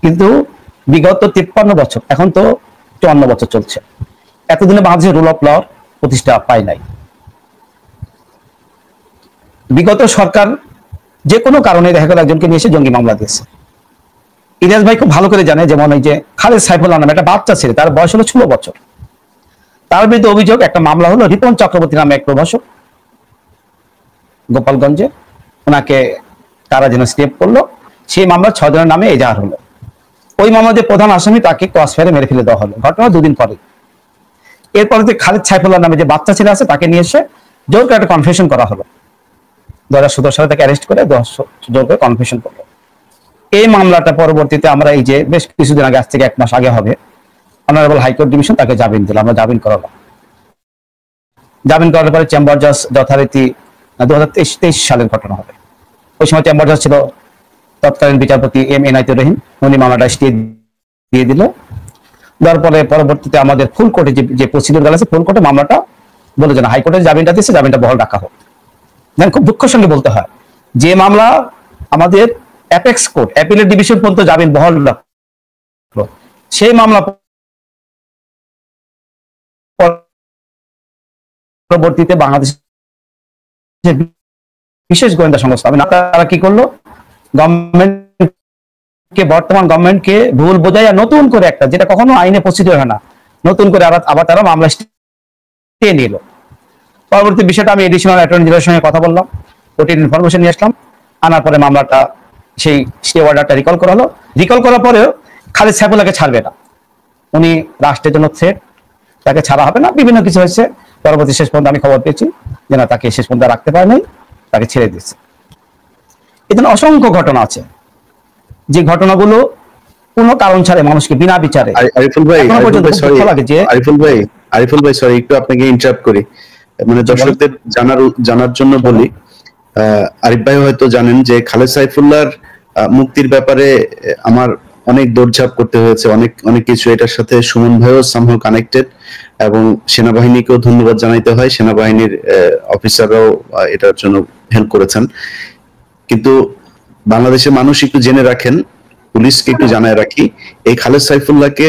কিন্তু বিগত 53 বছর, এখন তো 54 বছর চলছে, এতদিনে বাংলাদেশের রুল অফ ল প্রতিষ্ঠা পায় নাই। বিগত সরকার যে কোনো কারণে দেখা গেল একজনকে নিয়ে এসে জঙ্গি মামলা দিয়েছে। ইলিয়াস ভাই খুব ভালো করে জানে, যেমন এই যে খালেদ সাইফুল্লাহ নামে একটা বাচ্চা ছেলে, তার বয়স হলো 16 বছর, তার বিরুদ্ধে অভিযোগ, একটা মামলা হলো। রিপন চক্রবর্তী নামে এক প্রভাষক গোপালগঞ্জে, ওনাকে তারা যেন স্টেপ করলো, সেই মামলা 6 জনের নামে এজাহার হলো। ওই মামলার প্রধান আসামি তাকে ক্রস ফায়ারে মেরে ফেলে দেওয়া হলো, ঘটনা 2 দিন পরে। এরপরে যে খালেদ সাইফুল্লাহ নামে যে বাচ্চা ছেলে আছে, তাকে নিয়ে এসে জোর করে একটা কনফেশন করা হলো। 2017 সালে তাকে অ্যারেস্ট করে জোর করে কনফেশন করলো। এই মামলাটা পরবর্তীতে আমরা এই যে বেশ কিছুদিন আগে, আজ থেকে 1 মাস আগে হবে, অনারেবল হাইকোর্ট ডিভিশন তাকে জামিন দিল, আমরা জামিন করালাম। জামিন করার পরে চেম্বার জাজ যথারীতি 2023 সালের ঘটনা হবে। ওই সময় চেম্বার জাজ ছিল তৎকালীন বিচারপতি এম এনায়েতুর রহিম, উনি মামলাটা স্টে দিয়ে দিল। দেওয়ার পরে পরবর্তীতে আমাদের ফুল কোর্টে যে প্রসিডিউর আছে, ফুল কোর্টে মামলাটা বলে যে হাইকোর্টের জামিনটা দিচ্ছে, জামিনটা বহাল রাখা হোক। খুব দুঃখের সঙ্গে বলতে হয় যে মামলা আমাদের অ্যাপেক্স কোর্ট, অ্যাপিলেট ডিভিশন পর্যন্ত জামিন বহাল রাখলো, সেই মামলা পরবর্তীতে বাংলাদেশের বিশেষ গোয়েন্দা সংস্থা তারা কি করলো, বর্তমান গভর্নমেন্টকে ভুল বোঝাই আর নতুন করে একটা, যেটা কখনো আইনে প্রসিডিউর হয় না, নতুন করে আবার তারা মামলা স্টে নিল। পরবর্তী বিষয়টা আমি এডিশনাল অ্যাটর্নি জেনারেলের সঙ্গে কথা বললাম, কোর্টের ইনফরমেশন নিয়ে আসলাম, আনার পরে মামলাটা সেই স্টে অর্ডারটা রিকল করা হলো। রিকল করার পরেও খালেদ সাইফুল্লাহকে ছাড়বে না, উনি রাষ্ট্রের জন্য থ্রেট, তাকে ছাড়া হবে না, বিভিন্ন কিছু হয়েছে। পরবর্তী শেষ পর্যন্ত আমি খবর পেয়েছি যে না, তাকে শেষ পর্যন্ত রাখতে পারে নাই, তাকে ছেড়ে দিচ্ছে। এই জন্য অসংখ্য ঘটনা আছে, যে ঘটনাগুলো কোনো কারণ ছাড়া মানুষকে বিনা বিচারে। আরিফুল ভাই সরি একটু আপনাকে ইন্টারাপ্ট করি, মানে দর্শকদের জানার জন্য বলি। আরিফ ভাই হয়তো জানেন যে খালেদ সাইফুল্লাহর মুক্তির ব্যাপারে আমার অনেক দৌড়ঝাঁপ করতে হয়েছে, অনেক কিছু। এটার সাথে সুমন ভাইও সামহাউ কানেক্টেড, এবং সেনাবাহিনীকেও ধন্যবাদ জানাইতে হয়, সেনাবাহিনীর অফিসাররাও এটার জন্য হেল্প করেছেন। কিন্তু বাংলাদেশের মানুষ একটু জেনে রাখেন, পুলিশকে একটু জানায় রাখি, এই খালেদ সাইফুল্লাহকে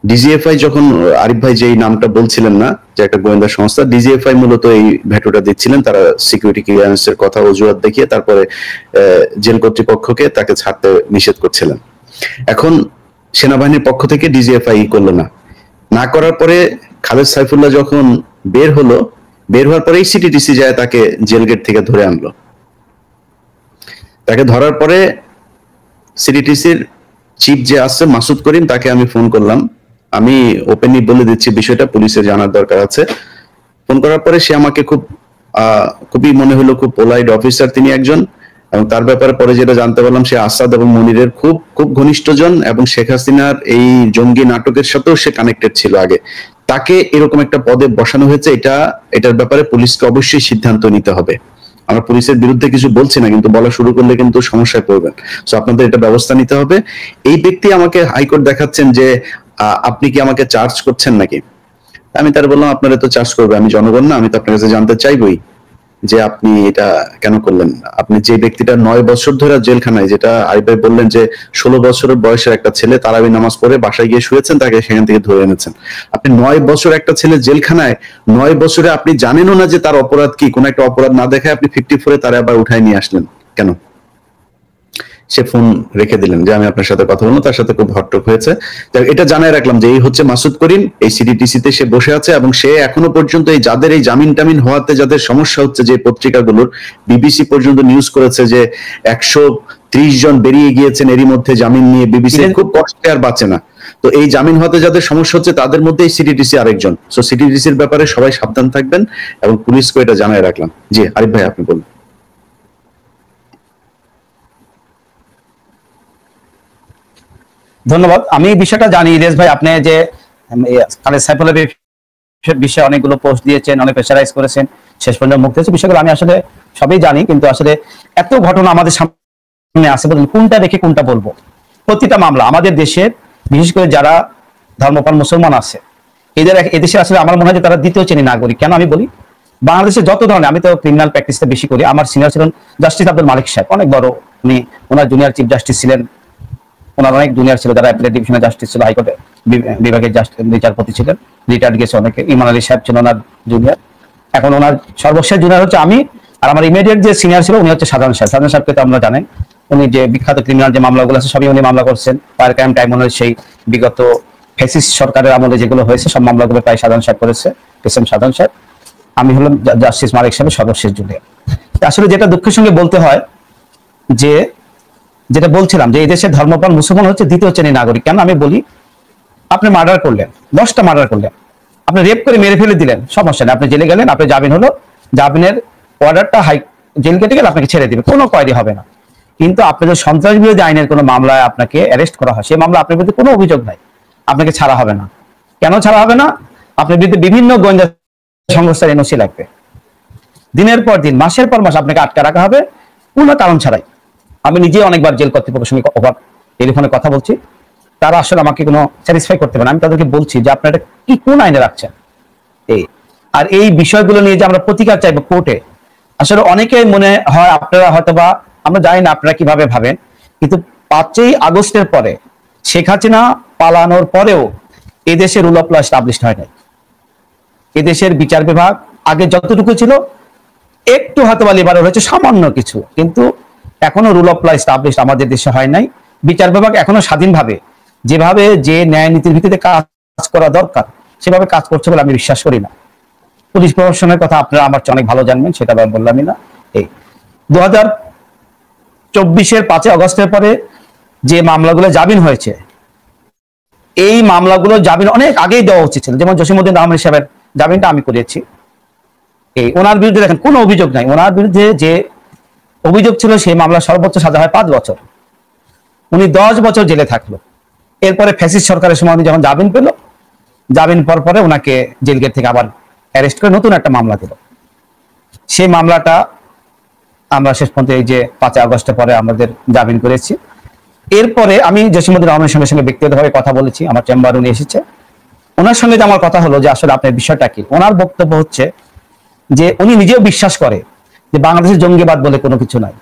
ডিজিএফআই যখন, আরিফ ভাই যে নামটা বলছিলেন না, যে একটা গোয়েন্দা সংস্থা, ডিজিএফআই মূলত এই ভেটোটা দিচ্ছিলেন, তারা সিকিউরিটি ক্লিয়ারেন্সের কথা অজুহাত দেখিয়ে তারপরে জেল কর্তৃপক্ষকে তাকে ছাড়তে নিষেধ করছিলেন। এখন সেনাবাহিনীর পক্ষ থেকে ডিজিএফআই করলো না করার পরে খালেদ সাইফুল্লাহ যখন বের হওয়ার পরেই সিটিটিসি যায় তাকে জেল গেট থেকে ধরে আনলো। তাকে ধরার পরে সিটিটিসির চিফ যে আছে মাসুদ করিম, তাকে আমি ফোন করলাম। আমি ওপেনলি বলে দিচ্ছি বিষয়টা, পুলিশের জানার দরকার আছে। ফোন করার পরে সে আমাকে খুবই মনে হলো খুব পোলাইট অফিসার তিনি একজন, এবং তার ব্যাপারে পরে যেটা জানতে পারলাম, সে আসাদ এবং মনিরের খুব ঘনিষ্ঠজন, এবং শেখ হাসিনার এই জঙ্গি নাটকের সাথেও সে কানেক্টেড ছিল আগে। তাকে এরকম একটা পদে বসানো হয়েছে, এটার ব্যাপারে পুলিশকে অবশ্যই সিদ্ধান্ত নিতে হবে। আমরা পুলিশের বিরুদ্ধে কিছু বলছি না, কিন্তু বলা শুরু করলে কিন্তু সমস্যায় পড়বেন। সো আপনাদের এটা ব্যবস্থা নিতে হবে। এই ব্যক্তি আমাকে হাইকোর্ট দেখাচ্ছেন যে আপনি কি আমাকে চার্জ করছেন নাকি। আমি তার বললাম, আপনারা তো চার্জ করবে, আমি জনগণ না, আমি তো আপনার কাছে জানতে চাইবই যে আপনি এটা কেন করলেন। আপনি যে ব্যক্তিটা 9 বছর ধরে জেলখানায়, যেটা আরিফ ভাই বললেন যে 16 বছরের বয়সের একটা ছেলে তারাবি নামাজ পড়ে বাসায় গিয়ে শুয়েছেন, তাকে সেখান থেকে ধরে এনেছেন। আপনি 9 বছর একটা ছেলে জেলখানায়, 9 বছরে আপনি জানেনও না যে তার অপরাধ কি, কোন একটা অপরাধ না দেখায় আপনি 54-এ তারা আবার উঠায় নিয়ে আসলেন কেন? সে ফোন রেখে দিলেন যে আমি আপনার সাথে কথা বলবো, তার সাথে খুব হট্টক হয়েছে। এটা জানাই রাখলাম যে এই হচ্ছে মাসুদ করিম, এই সিডিটিসিতে সে বসে আছে, এবং সে এখনো পর্যন্ত এই যাদের এই জামিন টামিন হওয়াতে যাদের সমস্যা হচ্ছে, যে পত্রিকাগুলোর, বিবিসি পর্যন্ত নিউজ করেছে যে 130 জন বেরিয়ে গিয়েছেন এরই মধ্যে জামিন নিয়ে, বিবিসি খুব কষ্টে আর বাঁচে না। তো এই জামিন হতে যাদের সমস্যা হচ্ছে তাদের মধ্যে সিটিটিসি আরেকজন। সো সিটিটিসির ব্যাপারে সবাই সাবধান থাকবেন এবং পুলিশকে এটা জানাই রাখলাম। জি আরিফ ভাই আপনি বলুন। ধন্যবাদ। আমি বিষয়টা জানি ইলিয়াস ভাই, আপনি যে খালেদ সাইফুলের বিষয়ে অনেকগুলো পোস্ট দিয়েছেন, অনেক প্রেশারাইজ করেছেন, শেষ পর্যন্ত মুক্তি হয়েছে, বিষয়গুলো আমি আসলে সবই জানি। কিন্তু আসলে এত ঘটনা আমাদের সামনে আসে, বলুন কোনটা রেখে কোনটা বলবো। প্রতিটা মামলা আমাদের দেশের, বিশেষ করে যারা ধর্মপ্রাণ মুসলমান আছে, এদেশে আসলে আমার মনে হয় যে তারা দ্বিতীয় শ্রেণীর নাগরিক। কেন আমি বলি, বাংলাদেশে যত ধরনের, আমি তো ক্রিমিনাল প্র্যাকটিসটা বেশি করি, আমার সিনিয়র ছিলেন জাস্টিস আব্দুল মালিক সাহেব, অনেক বড়, উনি ওনার জুনিয়র চিফ জাস্টিস ছিলেন, ওনার অনেক জুনিয়র ছিল যারা অ্যাপিলেট ডিভিশনের জাস্টিস ছিল, হাইকোর্টে বিভাগের বিচারপতি ছিলেন, রিটায়ার্ড গেছে অনেকে। ইমান আলী সাহেব ছিল ওনার জুনিয়র, এখন ওনার সর্বশেষ জুনিয়র হচ্ছে আমি, আর আমার ইমিডিয়েট যে সিনিয়র ছিল উনি হচ্ছে সাধারণ সাহেব। সাধারণ সাহেবকে তো আমরা জানেন, উনি যে বিখ্যাত ক্রিমিনাল যে মামলাগুলো আছে সবই উনি মামলা করছেন। ফায়ার ক্রাইম ট্রাইব্যুনাল সেই বিগত ফ্যাসিস্ট সরকারের আমলে যেগুলো হয়েছে সব মামলাগুলো প্রায় সাধারণ সাহেব করেছে, এসএম সাধারণ সাহেব। আমি হলাম জাস্টিস মালিক সাহেবের সর্বশেষ জুনিয়র। আসলে যেটা দুঃখের সঙ্গে বলতে হয়, যে যেটা বলছিলাম যে এই দেশের ধর্মপ্রাণ মুসলমান হচ্ছে দ্বিতীয় শ্রেণীর নাগরিক। কেন আমি বলি, আপনি মার্ডার করলেন, 10টা মার্ডার করলেন, আপনি রেপ করে মেরে ফেলে দিলেন, সমস্যা নেই, আপনি জেলে গেলেন, আপনি জামিন হলো, জামিনের অর্ডারটা জেল কেটে গেলে আপনাকে ছেড়ে দিবে, কোনো কোয়ারি হবে না। কিন্তু আপনি যদি সন্ত্রাস বিরোধী আইনের কোনো মামলায় আপনাকে অ্যারেস্ট করা হয়, সেই মামলা আপনার বিরুদ্ধে কোনো অভিযোগ নাই, আপনাকে ছাড়া হবে না। কেন ছাড়া হবে না? আপনার বিরুদ্ধে বিভিন্ন গোয়েন্দা সংস্থার এনওসি লাগবে, দিনের পর দিন, মাসের পর মাস আপনাকে আটকে রাখা হবে কোনো কারণ ছাড়াই। আমি নিজে অনেকবার জেল কর্তৃপক্ষের সঙ্গে টেলিফোনে কথা বলছি, তারা আসলে আমাকে কোনো স্যাটিসফাই করতে পারে না। আমি তাদেরকে বলছি যে আপনারা কি কোন আইনে রাখছেন এই, আর এই বিষয়গুলো নিয়ে যে আমরা প্রতিকার চাইবো কোর্টে, আসলে অনেকে মনে হয়, আপনারা হয়তো বা, আমরা জানি না আপনারা কিভাবে ভাবেন, কিন্তু 5ই আগস্টের পরে শেখ হাসিনা পালানোর পরেও এদেশে রুল অফ ল এস্টাবলিশড হয় নাই। এদেশের বিচার বিভাগ আগে যতটুকু ছিল একটু হয়তো বা লিবারেল হয়েছে সামান্য কিছু, কিন্তু এখনো রুল অফ ল এস্টাবলিশড আমাদের দেশে হয় নাই। বিচার বিভাগ এখনো স্বাধীনভাবে যেভাবে যে ন্যায় নীতির ভিত্তিতে কাজ করা দরকার সেভাবে কাজ করছে বলে আমি বিশ্বাস করি না। পুলিশ প্রশাসনের কথা আপনারা আমার চেয়ে অনেক ভালো জানবেন, সেটা বললামই না। এই 2024-এর 5ই আগস্টের পরে যে মামলাগুলো জামিন হয়েছে, এই মামলাগুলো জামিন অনেক আগেই দেওয়া উচিত ছিল। যেমন জসিমউদ্দিন রহমান সাহেবের জামিনটা আমি করিয়েছি। এই ওনার বিরুদ্ধে দেখেন কোনো অভিযোগ নাই, ওনার বিরুদ্ধে যে অভিযোগ ছিল সেই মামলা সর্বোচ্চ সাজা হয় 5 বছর, উনি 10 বছর জেলে থাকলো। এরপরে ফ্যাসিস্ট সরকারের সময় উনি যখন জামিন পেল, জামিন পাওয়ার পরে ওনাকে জেল গেট থেকে আবার অ্যারেস্ট করে নতুন একটা মামলা দিল। সেই মামলাটা আমরা শেষ পর্যন্ত এই যে 5 আগস্টের পরে আমাদের জামিন করেছি। এরপরে আমি জসিমউদ্দিন রহমানের সঙ্গে ব্যক্তিগতভাবে কথা বলেছি, আমার চেম্বার উনি এসেছে, ওনার সঙ্গে যে আমার কথা হলো যে আসলে আপনার বিষয়টা কি। ওনার বক্তব্য হচ্ছে যে উনি নিজেও বিশ্বাস করে যে বাংলাদেশের জঙ্গিবাদ বলে কোনো কিছু নাই।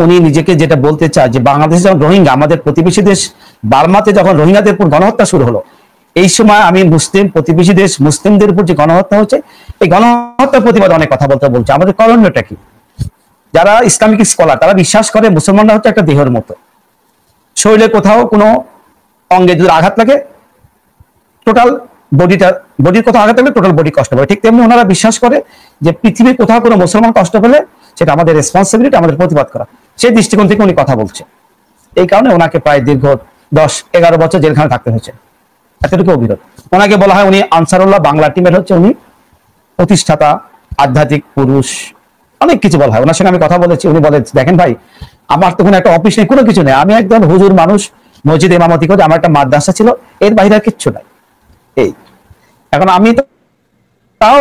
উনি নিজেকে যেটা বলতে চায় যে বাংলাদেশে যখন রোহিঙ্গা, আমাদের প্রতিবেশী দেশ বার্মাতে যখন রোহিঙ্গাদের উপর গণহত্যা শুরু হলো, এই সময় আমি মুসলিম প্রতিবেশী দেশ মুসলিমদের উপর যে গণহত্যা হচ্ছে, এই গণহত্যার প্রতিবাদে অনেক কথা বলছে। আমাদের করণীয়টা কি? যারা ইসলামিক স্কলার তারা বিশ্বাস করে মুসলমানরা হচ্ছে একটা দেহের মতো, শরীরে কোথাও কোনো অঙ্গে যদি আঘাত লাগে টোটাল বডির কোথাও আঘাত লাগলে টোটাল বডি কষ্ট পাবে। ঠিক তেমনি ওনারা বিশ্বাস করে যে পৃথিবীর কোথাও কোনো মুসলমান কষ্ট পেলে সেটা আমাদের রেসপন্সিবিলিটি, আমাদের প্রতিবাদ করা। সেই দৃষ্টিকোণ থেকে উনি কথা বলছে। এই কারণে ওনাকে প্রায় দীর্ঘ 10-11 বছর জেলখানে থাকতে হয়েছে, এতটুকু অভিযোগ। ওনাকে বলা হয় উনি আনসারুল্লাহ বাংলা টিমের হচ্ছে উনি প্রতিষ্ঠাতা, আধ্যাত্মিক পুরুষ, অনেক কিছু বলা হয়। ওনার সঙ্গে আমি কথা বলেছি, উনি বলে দেখেন ভাই, আমার তো কোনো একটা অফিস নেই, কোনো কিছু নেই, আমি একদম হুজুর মানুষ, মসজিদে ইমামতি করে, আমার একটা মাদ্রাসা ছিল, এর বাইরে আর কিচ্ছু নাই। এই এখন আমি তো তাও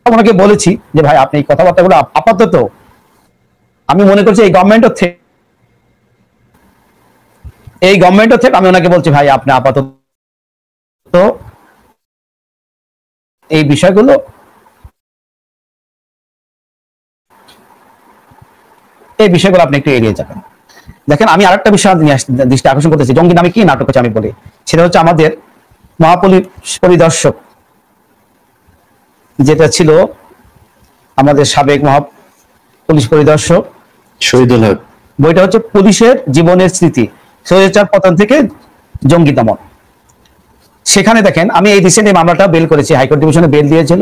ওনাকে বলেছি যে ভাই আপনি এই কথাবার্তাগুলো আপাতত, আমি মনে করছি এই গভর্নমেন্টের থেকে আমি ওনাকে বলছি ভাই আপনি আপাতত এই বিষয়গুলো আপনি একটু এড়িয়ে যাবেন। দেখেন আমি আরেকটা বিষয় দৃষ্টি আকর্ষণ করতেছি, জঙ্গি নামে কি নাটক হচ্ছে আমি বলি, সেটা হচ্ছে আমাদের মহাপুলিশ পরিদর্শক যেটা ছিল আমাদের সাবেক মহাপুলিশ পরিদর্শক শহীদুল হক, বইটা হচ্ছে পুলিশের জীবনের স্মৃতি, স্বৈরাচার পতন থেকে জঙ্গি দমন। সেখানে দেখেন আমি এই রিসেন্ট এই মামলাটা বেল করেছি, হাইকোর্ট ডিভিশনে বেল দিয়েছিল,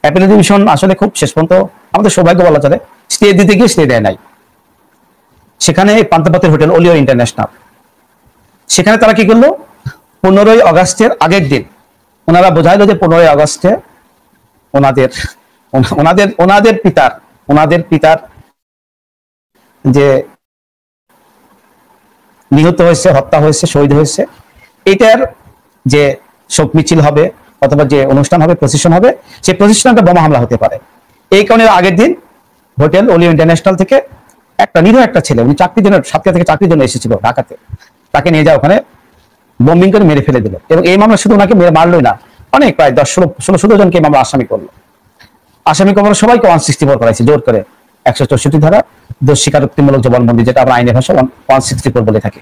অ্যাপিল ডিভিশন আসলে খুব শেষ পর্যন্ত আমাদের সৌভাগ্য বলা চলে, স্টে দিতে গিয়ে স্টে দেয় নাই। সেখানে পান্তাপাতের হোটেল ওলিও ইন্টারন্যাশনাল, সেখানে তারা কি করলো, 15ই আগস্টের আগের দিন ওনারা বোঝাইলো যে 15ই আগস্টে ওনাদের ওনাদের ওনাদের পিতার যে নিহত হয়েছে, হত্যা হয়েছে, শহীদ হয়েছে, এটার যে শোক মিছিল হবে অথবা যে অনুষ্ঠান হবে, প্রসেশন হবে, সেই প্রসেশনটা বোমা হামলা হতে পারে। এই কারণে আগের দিন হোটেল ওলিও ইন্টারন্যাশনাল থেকে একটা নিরীহ একটা ছেলে, উনি চাকরির জন্য সাতক্ষীরা থেকে চাকরির জন্য এসেছিল ঢাকাতে, তাকে নিয়ে যাওয়া ওখানে বোম্বিং করে মেরে ফেলে দিল। এবং এই মামলা শুধু ওনাকে মারলই না, অনেক প্রায় 16 জনকে এই মামলা আসামি করলো। আসামি করার সবাইকে 164 করাইছে জোর করে, 164 ধারা দোষ স্বীকারোক্তিমূলক জবানবন্দি, যেটা আমরা আইনের ভাষা 164 বলে থাকি,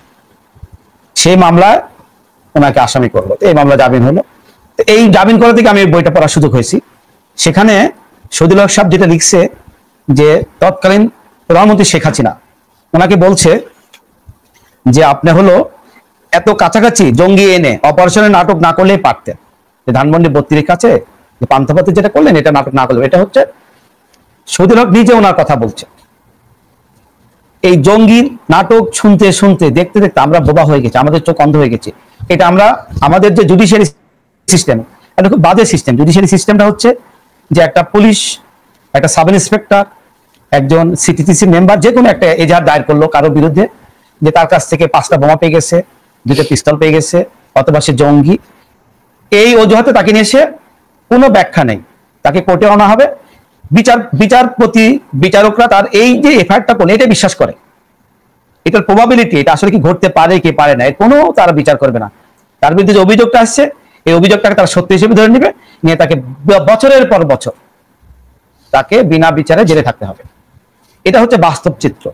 সেই মামলায় ওনাকে আসামি করলো। এই মামলা জামিন হলো। এই জামিন করা থেকে আমি বইটা পড়ার সুযোগ হয়েছি। সেখানে শহীদুল হক সাহেব যেটা লিখছে যে তৎকালীন প্রধানমন্ত্রী শেখ হাসিনা ওনাকে বলছে যে আপনি হলো এত কাছাকাছি জঙ্গি এনে অপারেশনের নাটক না করলেই পারতেন, যে ধানমন্ডি 32 কাছে যে পান্থপথে যেটা করলেন এটা নাটক না করলেন। এটা হচ্ছে শহীদুল হক নিজে ওনার কথা বলছে। এই জঙ্গির নাটক শুনতে শুনতে দেখতে দেখতে আমরা বোবা হয়ে গেছি, আমাদের চোখ অন্ধ হয়ে গেছে। এটা আমরা আমাদের যে জুডিশিয়ারি সিস্টেম, এটা খুব বাজে সিস্টেম। জুডিশিয়ারি সিস্টেমটা হচ্ছে যে একটা পুলিশ, একটা সাব ইন্সপেক্টর, একজন সিটিসি মেম্বার যে কোনো একটা এজাহার দায়ের করলো কারোর বিরুদ্ধে যে তার কাছ থেকে 5টা বোমা পেয়ে গেছে, 2টা পিস্তল পেয়ে গেছে, অথবা সে জঙ্গি, এই অজুহাতে তাকে নিয়ে এসে কোনো ব্যাখ্যা নেই, তাকে কোর্টে আনা হবে। বিচারপতি বিচারকরা তার এই যে এফআইআরটা করলে এটা বিশ্বাস করে, এটার প্রবাবিলিটি এটা আসলে কি ঘটতে পারে কি পারে না, এর কোনো তারা বিচার করবে না। তার বিরুদ্ধে যে অভিযোগটা আসছে এই অভিযোগটাকে তারা সত্যি হিসেবে ধরে নেবে, নিয়ে তাকে বছরের পর বছর তাকে বিনা বিচারে জেলে থাকতে হবে। এটা হচ্ছে বাস্তব চিত্র।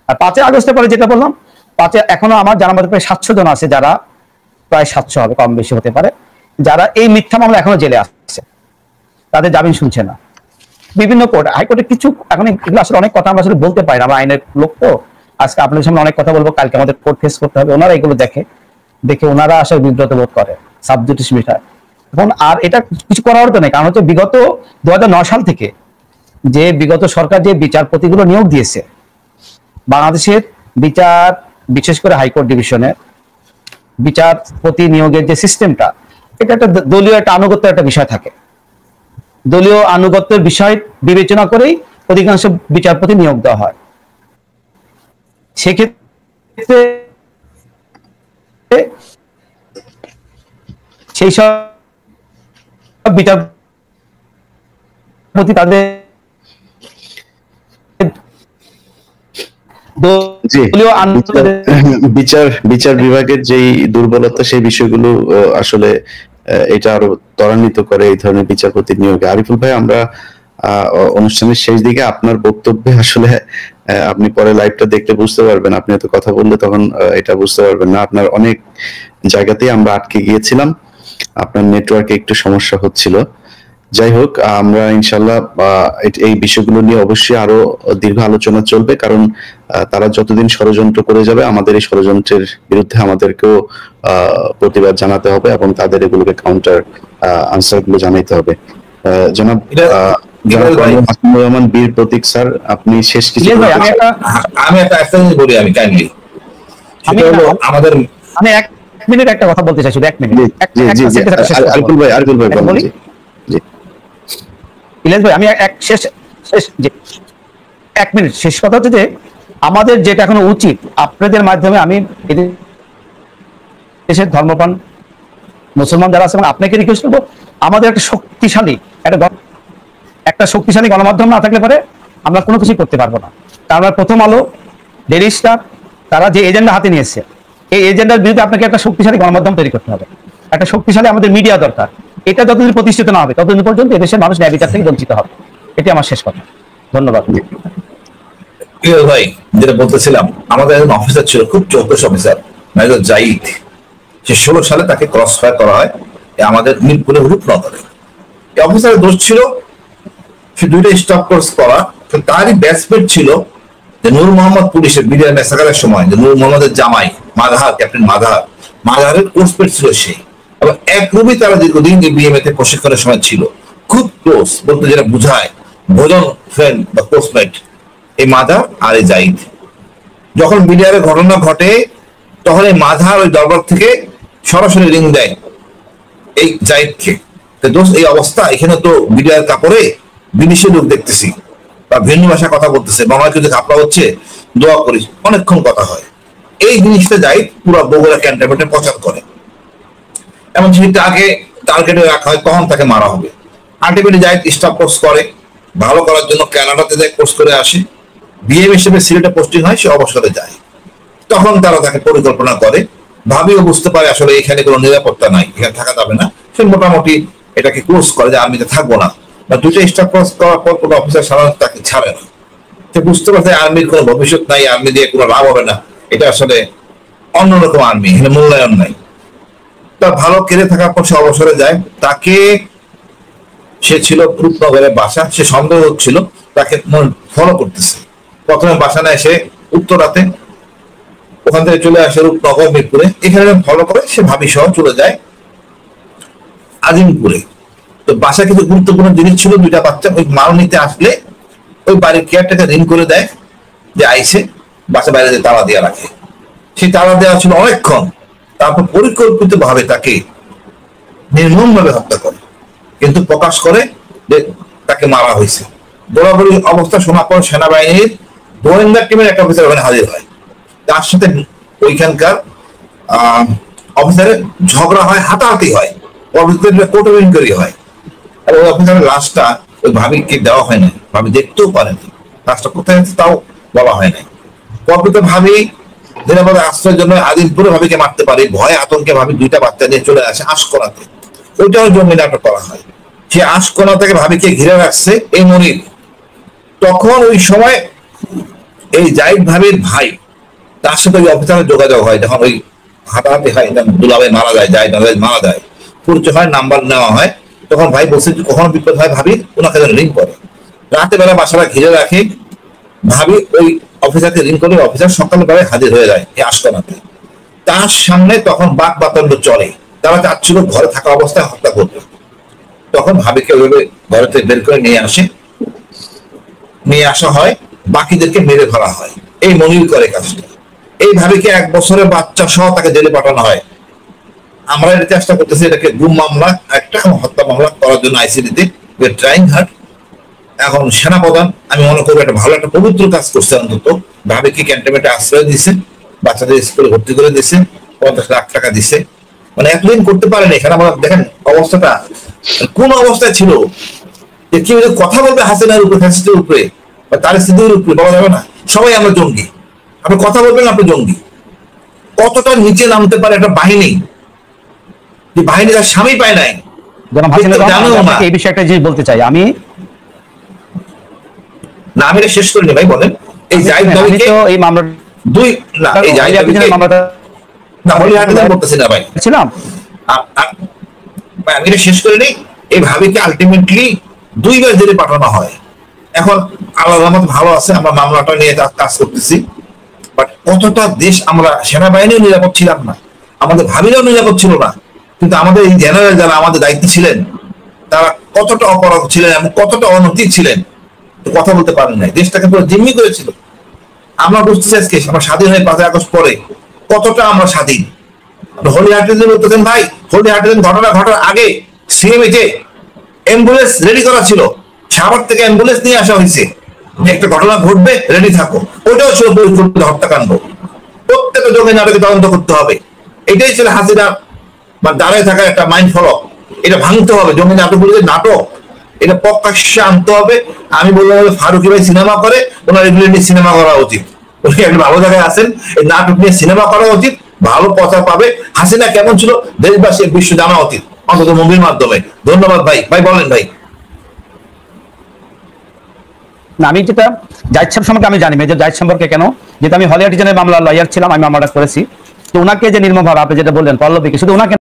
আর 5ই আগস্টের পরে যেটা বললাম, এখনো আমার জানার মধ্যে প্রায় 700 জন আছে, যারা প্রায় 700 হবে, কম বেশি হতে পারে, যারা এই মিথ্যা মামলা এখনো জেলে আসছে, তাদের জামিন শুনছে না। বিভিন্ন কোর্ট, হাইকোর্টে কিছু এখন এগুলো আসলে অনেক কথা আমরা আসলে বলতে পারি না, আমরা আইনের লোক তো, আজকে আপনাদের সামনে অনেক কথা বলবো, কালকে আমাদের কোর্ট ফেস করতে হবে। ওনারা এগুলো দেখে ওনারা আসলে বিব্রত বোধ করে সাবজুডিস বিষয়। এখন আর এটা কিছু করার তো নেই, কারণ হচ্ছে বিগত 2009 সাল থেকে যে বিগত সরকার যে বিচারপতিগুলো নিয়োগ দিয়েছে, বাংলাদেশের বিচার বিশেষ করে হাইকোর্ট ডিভিশনের বিচারপতি নিয়োগের যে সিস্টেমটা, এটা একটা দলীয় একটা আনুগত্যের একটা বিষয় থাকে। দলীয় আনুগত্যের বিষয় বিবেচনা করেই অধিকাংশ বিচারপতি নিয়োগ দেওয়া হয়। সেক্ষেত্রে সেই সব বিচারপতি তাদের বিচার বিভাগের যেই দুর্বলতা, সেই বিষয়গুলো আসলে এটা আরো ত্বরান্বিত করে এই ধরনের বিচারপতি নিয়োগে। আরিফুল ভাই, আমরা অনুষ্ঠানের শেষ দিকে আপনার বক্তব্যে আসলে আপনি পরে লাইভটা দেখতে বুঝতে পারবেন, আপনি এত কথা বললে তখন এটা বুঝতে পারবেন না। আপনার অনেক জায়গাতেই আমরা আটকে গিয়েছিলাম, আপনার নেটওয়ার্কে একটু সমস্যা হচ্ছিল। যাই হোক, আমরা ইনশাল্লাহ এই বিষয়গুলো নিয়ে অবশ্যই আরো দীর্ঘ আলোচনা চলবে, কারণ তারা যতদিন ষড়যন্ত্র করে যাবে, আমাদের এই ষড়যন্ত্রের বিরুদ্ধে আমাদেরকেও প্রতিবাদ জানাতে হবে এবং তাদের এগুলোকে কাউন্টার আনসার গুলো জানাইতে হবে। জনাব রহমান বীর প্রতীক স্যার, আপনি শেষ কিছু? আমি একটা জিনিস বলি, আমি কাইন্ডলি, সেটা হলো আমাদের, আমি 1 মিনিট একটা কথা বলতে চাই, শুধু 1 মিনিট। আরিফুল ভাই বলুন। ইলিয়াস ভাই, আমি শেষ 1 মিনিট শেষ কথা হচ্ছে যে আমাদের যেটা এখন উচিত, আপনাদের মাধ্যমে আমি দেশের ধর্মপ্রাণ মুসলমান যারা আছে এবং আপনাকে রিকোয়েস্ট করবো, আমাদের একটা শক্তিশালী গণমাধ্যম না থাকলে পরে আমরা কোনো কিছু করতে পারবো না। কারণ প্রথম আলো, ডেইলি স্টার, তারা যে এজেন্ডা হাতে নিয়েছে, এই এজেন্ডার বিরুদ্ধে আপনাকে একটা শক্তিশালী গণমাধ্যম তৈরি করতে হবে, একটা শক্তিশালী আমাদের মিডিয়া দরকার। এটা যতদিন প্রতিষ্ঠিত না হবে ততদিন পর্যন্ত এদেশের মানুষ ন্যায় বিচার থেকে বঞ্চিত হবে। এটি আমার শেষ কথা। ধন্যবাদ। ভাই, যেটা বলতেছিলাম, আমাদের একজন অফিসার ছিল, খুব চৌকস অফিসার, মেজর জাহিদ। সে 16 সালে তাকে ক্রস ফায়ার করা হয় আমাদের মিরপুরে রূপনগরে। এই অফিসারের দোষ ছিল সে 2টা স্টপ কোর্স করা, তারই ব্যাচমেট ছিল যে নূর মোহাম্মদ, পুলিশের বিডিআর মেসাকারের সময় যে নূর মোহাম্মদের জামাই মাধার, ক্যাপ্টেন মাধারের কোর্সমেট ছিল সেই, এবং এক রুমে তারা দীর্ঘদিন বিএমএ তে প্রশিক্ষণের সময় ছিল, খুব ক্লোজ বলতে যেটা বুঝায়, ভোজন ফ্রেন্ড বা কোর্সমেট এই মাদার আর এই জাহিদ। যখন বিডিআর ঘটনা ঘটে, তখন এই মাঝার ওই দরবার থেকে সরাসরি রিং দেয় এই জাহিদকে, দোস্ত এই অবস্থা, এখানে তো মিডিয়ার কাপড়ে বিদেশি লোক দেখতেছি বা ভিন্ন ভাষায় কথা বলতেছে, বাংলা যদি কাপড়া হচ্ছে, দোয়া করিস। অনেকক্ষণ কথা হয়। এই জিনিসটা জাহিদ পুরো বগুড়া ক্যান্টনমেন্টে প্রচার করে, এমন সেটা আগে টার্গেটে রাখা হয় কখন তাকে মারা হবে। আলটিমেটলি জাহিদ স্টাফ কোর্স করে, ভালো করার জন্য কানাডাতে যায়, কোর্স করে আসে, বিএম হিসেবে সিলেটে পোস্টিং হয়, সে অবসরে যায়। তখন তারা তাকে পরিকল্পনা করে, ভাবিও বুঝতে পারে আসলে এখানে কোনো নিরাপত্তা নাই, এখানে থাকা যাবে না, সে মোটামুটি এটাকে ক্লোজ করে যে আর্মিতে থাকবো না। বা দুটো স্টাফ কোর্স করার পর কোনো অফিসার সাধারণত তাকে ছাড়ে না, সে বুঝতে পারছে আর্মির কোনো ভবিষ্যৎ নাই, আর্মি দিয়ে কোনো লাভ হবে না, এটা আসলে অন্যরকম আর্মি, এখানে মূল্যায়ন নাই। তা ভালো কেড়ে থাকার পর সে অবসরে যায়। তাকে, সে ছিল রূপনগরের বাসা, সে সন্দেহ হচ্ছিল তাকে ফলো করতেছে। প্রথমে বাসা নেয় সে উত্তরাতে, ওখান থেকে চলে আসে রূপনগর মিরপুরে, এখানে ফলো করে সে ভাবি সহ চলে যায় আজিমপুরে। তো বাসা কিছু গুরুত্বপূর্ণ জিনিস ছিল, দুইটা বাচ্চা ওই মাল নিতে আসলে ওই বাড়ির কেয়ারটাকে রিং করে দেয় যে আইসে, বাসা বাইরে তালা দিয়ে রাখে। সেই তালা দেওয়া ছিল অনেকক্ষণ, তারপর পরিকল্পিত ভাবে তাকে নির্মম ভাবে হত্যা করে, কিন্তু প্রকাশ করে যে তাকে মারা হয়েছে। বরাবরই অবস্থা শোনা পর সেনাবাহিনীর গোয়েন্দা টিমের একটা অফিসার ওখানে হাজির হয়, তার সাথে ওইখানকার অফিসারের ঝগড়া হয়, হাতাহাতি হয়, কোর্টে ইনকোয়ারি হয়। আর ওই অফিসারের লাশটা ওই ভাবিকে দেওয়া হয় না, ভাবি দেখতেও পারেনি লাশটা কোথায় আছে তাও বলা হয় নাই। পরবর্তী ভাবি নিরাপদে আশ্রয়ের জন্য আজিমপুরে ভাবিকে মারতে পারে, ভয়ে আতঙ্কে ভাবি দুইটা বাচ্চা নিয়ে চলে আসে আশকোনাতে, ওইটাও জঙ্গি নাটক করা হয়। সে আশকোনা থেকে ভাবিকে ঘিরে রাখছে এই মনির। তখন ওই সময় এই জাহিদ ভাবির ভাই, তার সাথে ওই অফিসারের যোগাযোগ হয়, যখন ওই হাতাহাতি হয়, দুলাভাই মারা যায়, জাহিদ মারা যায়, পরিচয় হয়, নাম্বার নেওয়া হয়। তখন ভাই বলছে কখনো বিপদ হয় ভাবি ওনাকে যেন রিং করে। রাতে বেলা বাসাটা ঘিরে রাখে, ভাবি ওই অফিসারকে রিং করে, অফিসার সকালবেলায় হাজির হয়ে যায় এই আশকোনাতে। তার সামনে তখন বাক বাতান্ড চলে, তারা চাচ্ছিল ঘরে থাকা অবস্থায় হত্যা করবে। তখন ভাবিকে ওইভাবে ঘরে থেকে বের করে নিয়ে আসা হয়, বাকিদেরকে মেরে ফেলা হয়। এই মনির করে কাজটা। এই ভাবিকে 1 বছরের বাচ্চা সহ তাকে জেলে পাঠানো হয়। আমরা এটা চেষ্টা করতেছি এটাকে গুম মামলা একটা হত্যা মামলা করার জন্য আইসিডিতে ট্রাইং হার্ড। এখন সেনাপ্রধান আমি মনে করবো একটা ভালো একটা পবিত্র কাজ করছে, অন্তত ভাবিকে ক্যান্টনমেন্টে আশ্রয় দিছে, বাচ্চাদের স্কুলে ভর্তি করে দিছে, 50 লাখ টাকা দিছে। মানে এতদিন করতে পারেনি। এখানে আমরা দেখেন অবস্থাটা কোন অবস্থায় ছিল, যে কেউ কথা বলবে হাসিনার উপরে, ফ্যাসিস্টের উপরে বা তার স্মৃতির উপরে, বলা যাবে না সবাই আমরা জঙ্গি, আপনি কথা বলবেন আপনি জঙ্গি। কতটা নিচে নামতে পারে একটা বাহিনী, যে বাহিনী তার স্বামী পায় নাই। এই বিষয়ে একটা জিনিস বলতে চাই আমি, না আমি এটা শেষ করিনি ভাই, বলেন। এই জাহিদ ভাবিকে এই মামলা দুই, না এই জাহিদ ভাবিকে মামলাটা না বলি হাতে বলতেছি না ভাই, ছিলাম আমি এটা শেষ করিনি। এই ভাবিকে আলটিমেটলি 2 বার জেলে পাঠানো হয়। এখন আল্লাহর রহমত ভালো আছে, আমরা মামলাটা নিয়ে কাজ করতেছি। বাট কতটা দেশ, আমরা সেনাবাহিনীও নিরাপদ ছিলাম না, আমাদের ভাবিরাও নিরাপদ ছিল না, কিন্তু আমাদের এই জেনারেল যারা আমাদের দায়িত্বে ছিলেন তারা কতটা অপরাধ ছিলেন এবং কতটা অনৈতিক ছিলেন, কথা বলতে পারেন নাই, দেশটাকে পুরো জিম্মি করেছিল। আমরা বুঝতেছি আজকে আমরা স্বাধীন হয়ে 5 আগস্ট পরে কতটা আমরা স্বাধীন। হোলি হার্টিজেন বলতেছেন ভাই, হোলি হার্টিজেন ঘটনা ঘটার আগে সিএমএ অ্যাম্বুলেন্স রেডি করা ছিল, সাভার থেকে অ্যাম্বুলেন্স নিয়ে আসা হয়েছে, একটা ঘটনা ঘটবে রেডি থাকো, ওইটাও ছিল পরিকল্পিত হত্যাকাণ্ড। প্রত্যেকটা জঙ্গি নাটকে তদন্ত করতে হবে, এটাই ছিল হাসিনা বা দাঁড়ায় থাকার একটা মাইন্ড ফলো। এটা ভাঙতে হবে, জঙ্গি নাটকগুলো যে নাটক, এটা প্রকাশ্যে আনতে হবে। আমি বললাম ফারুকি ভাই সিনেমা করে, ওনার এগুলো নিয়ে সিনেমা করা উচিত, উনি একটা ভালো জায়গায় আছেন, এই নাটক নিয়ে সিনেমা করা উচিত, ভালো প্রচার পাবে। হাসিনা কেমন ছিল দেশবাসী বিশ্ব জানা উচিত, অন্তত মুভির মাধ্যমে। ধন্যবাদ ভাই। ভাই বলেন ভাই। না আমি যেটা জাহিদ সাহেব সম্পর্কে আমি জানি, মেজর জাহিদ সম্পর্কে কেন, যেটা আমি হলি হার্টিজেনের মামলা লয়ার ছিলাম, আমি মামলাটা করেছি। তো ওনাকে যে নির্মমভাবে আপনি যেটা বললেন পল্লবীকে, শুধু ওনাকে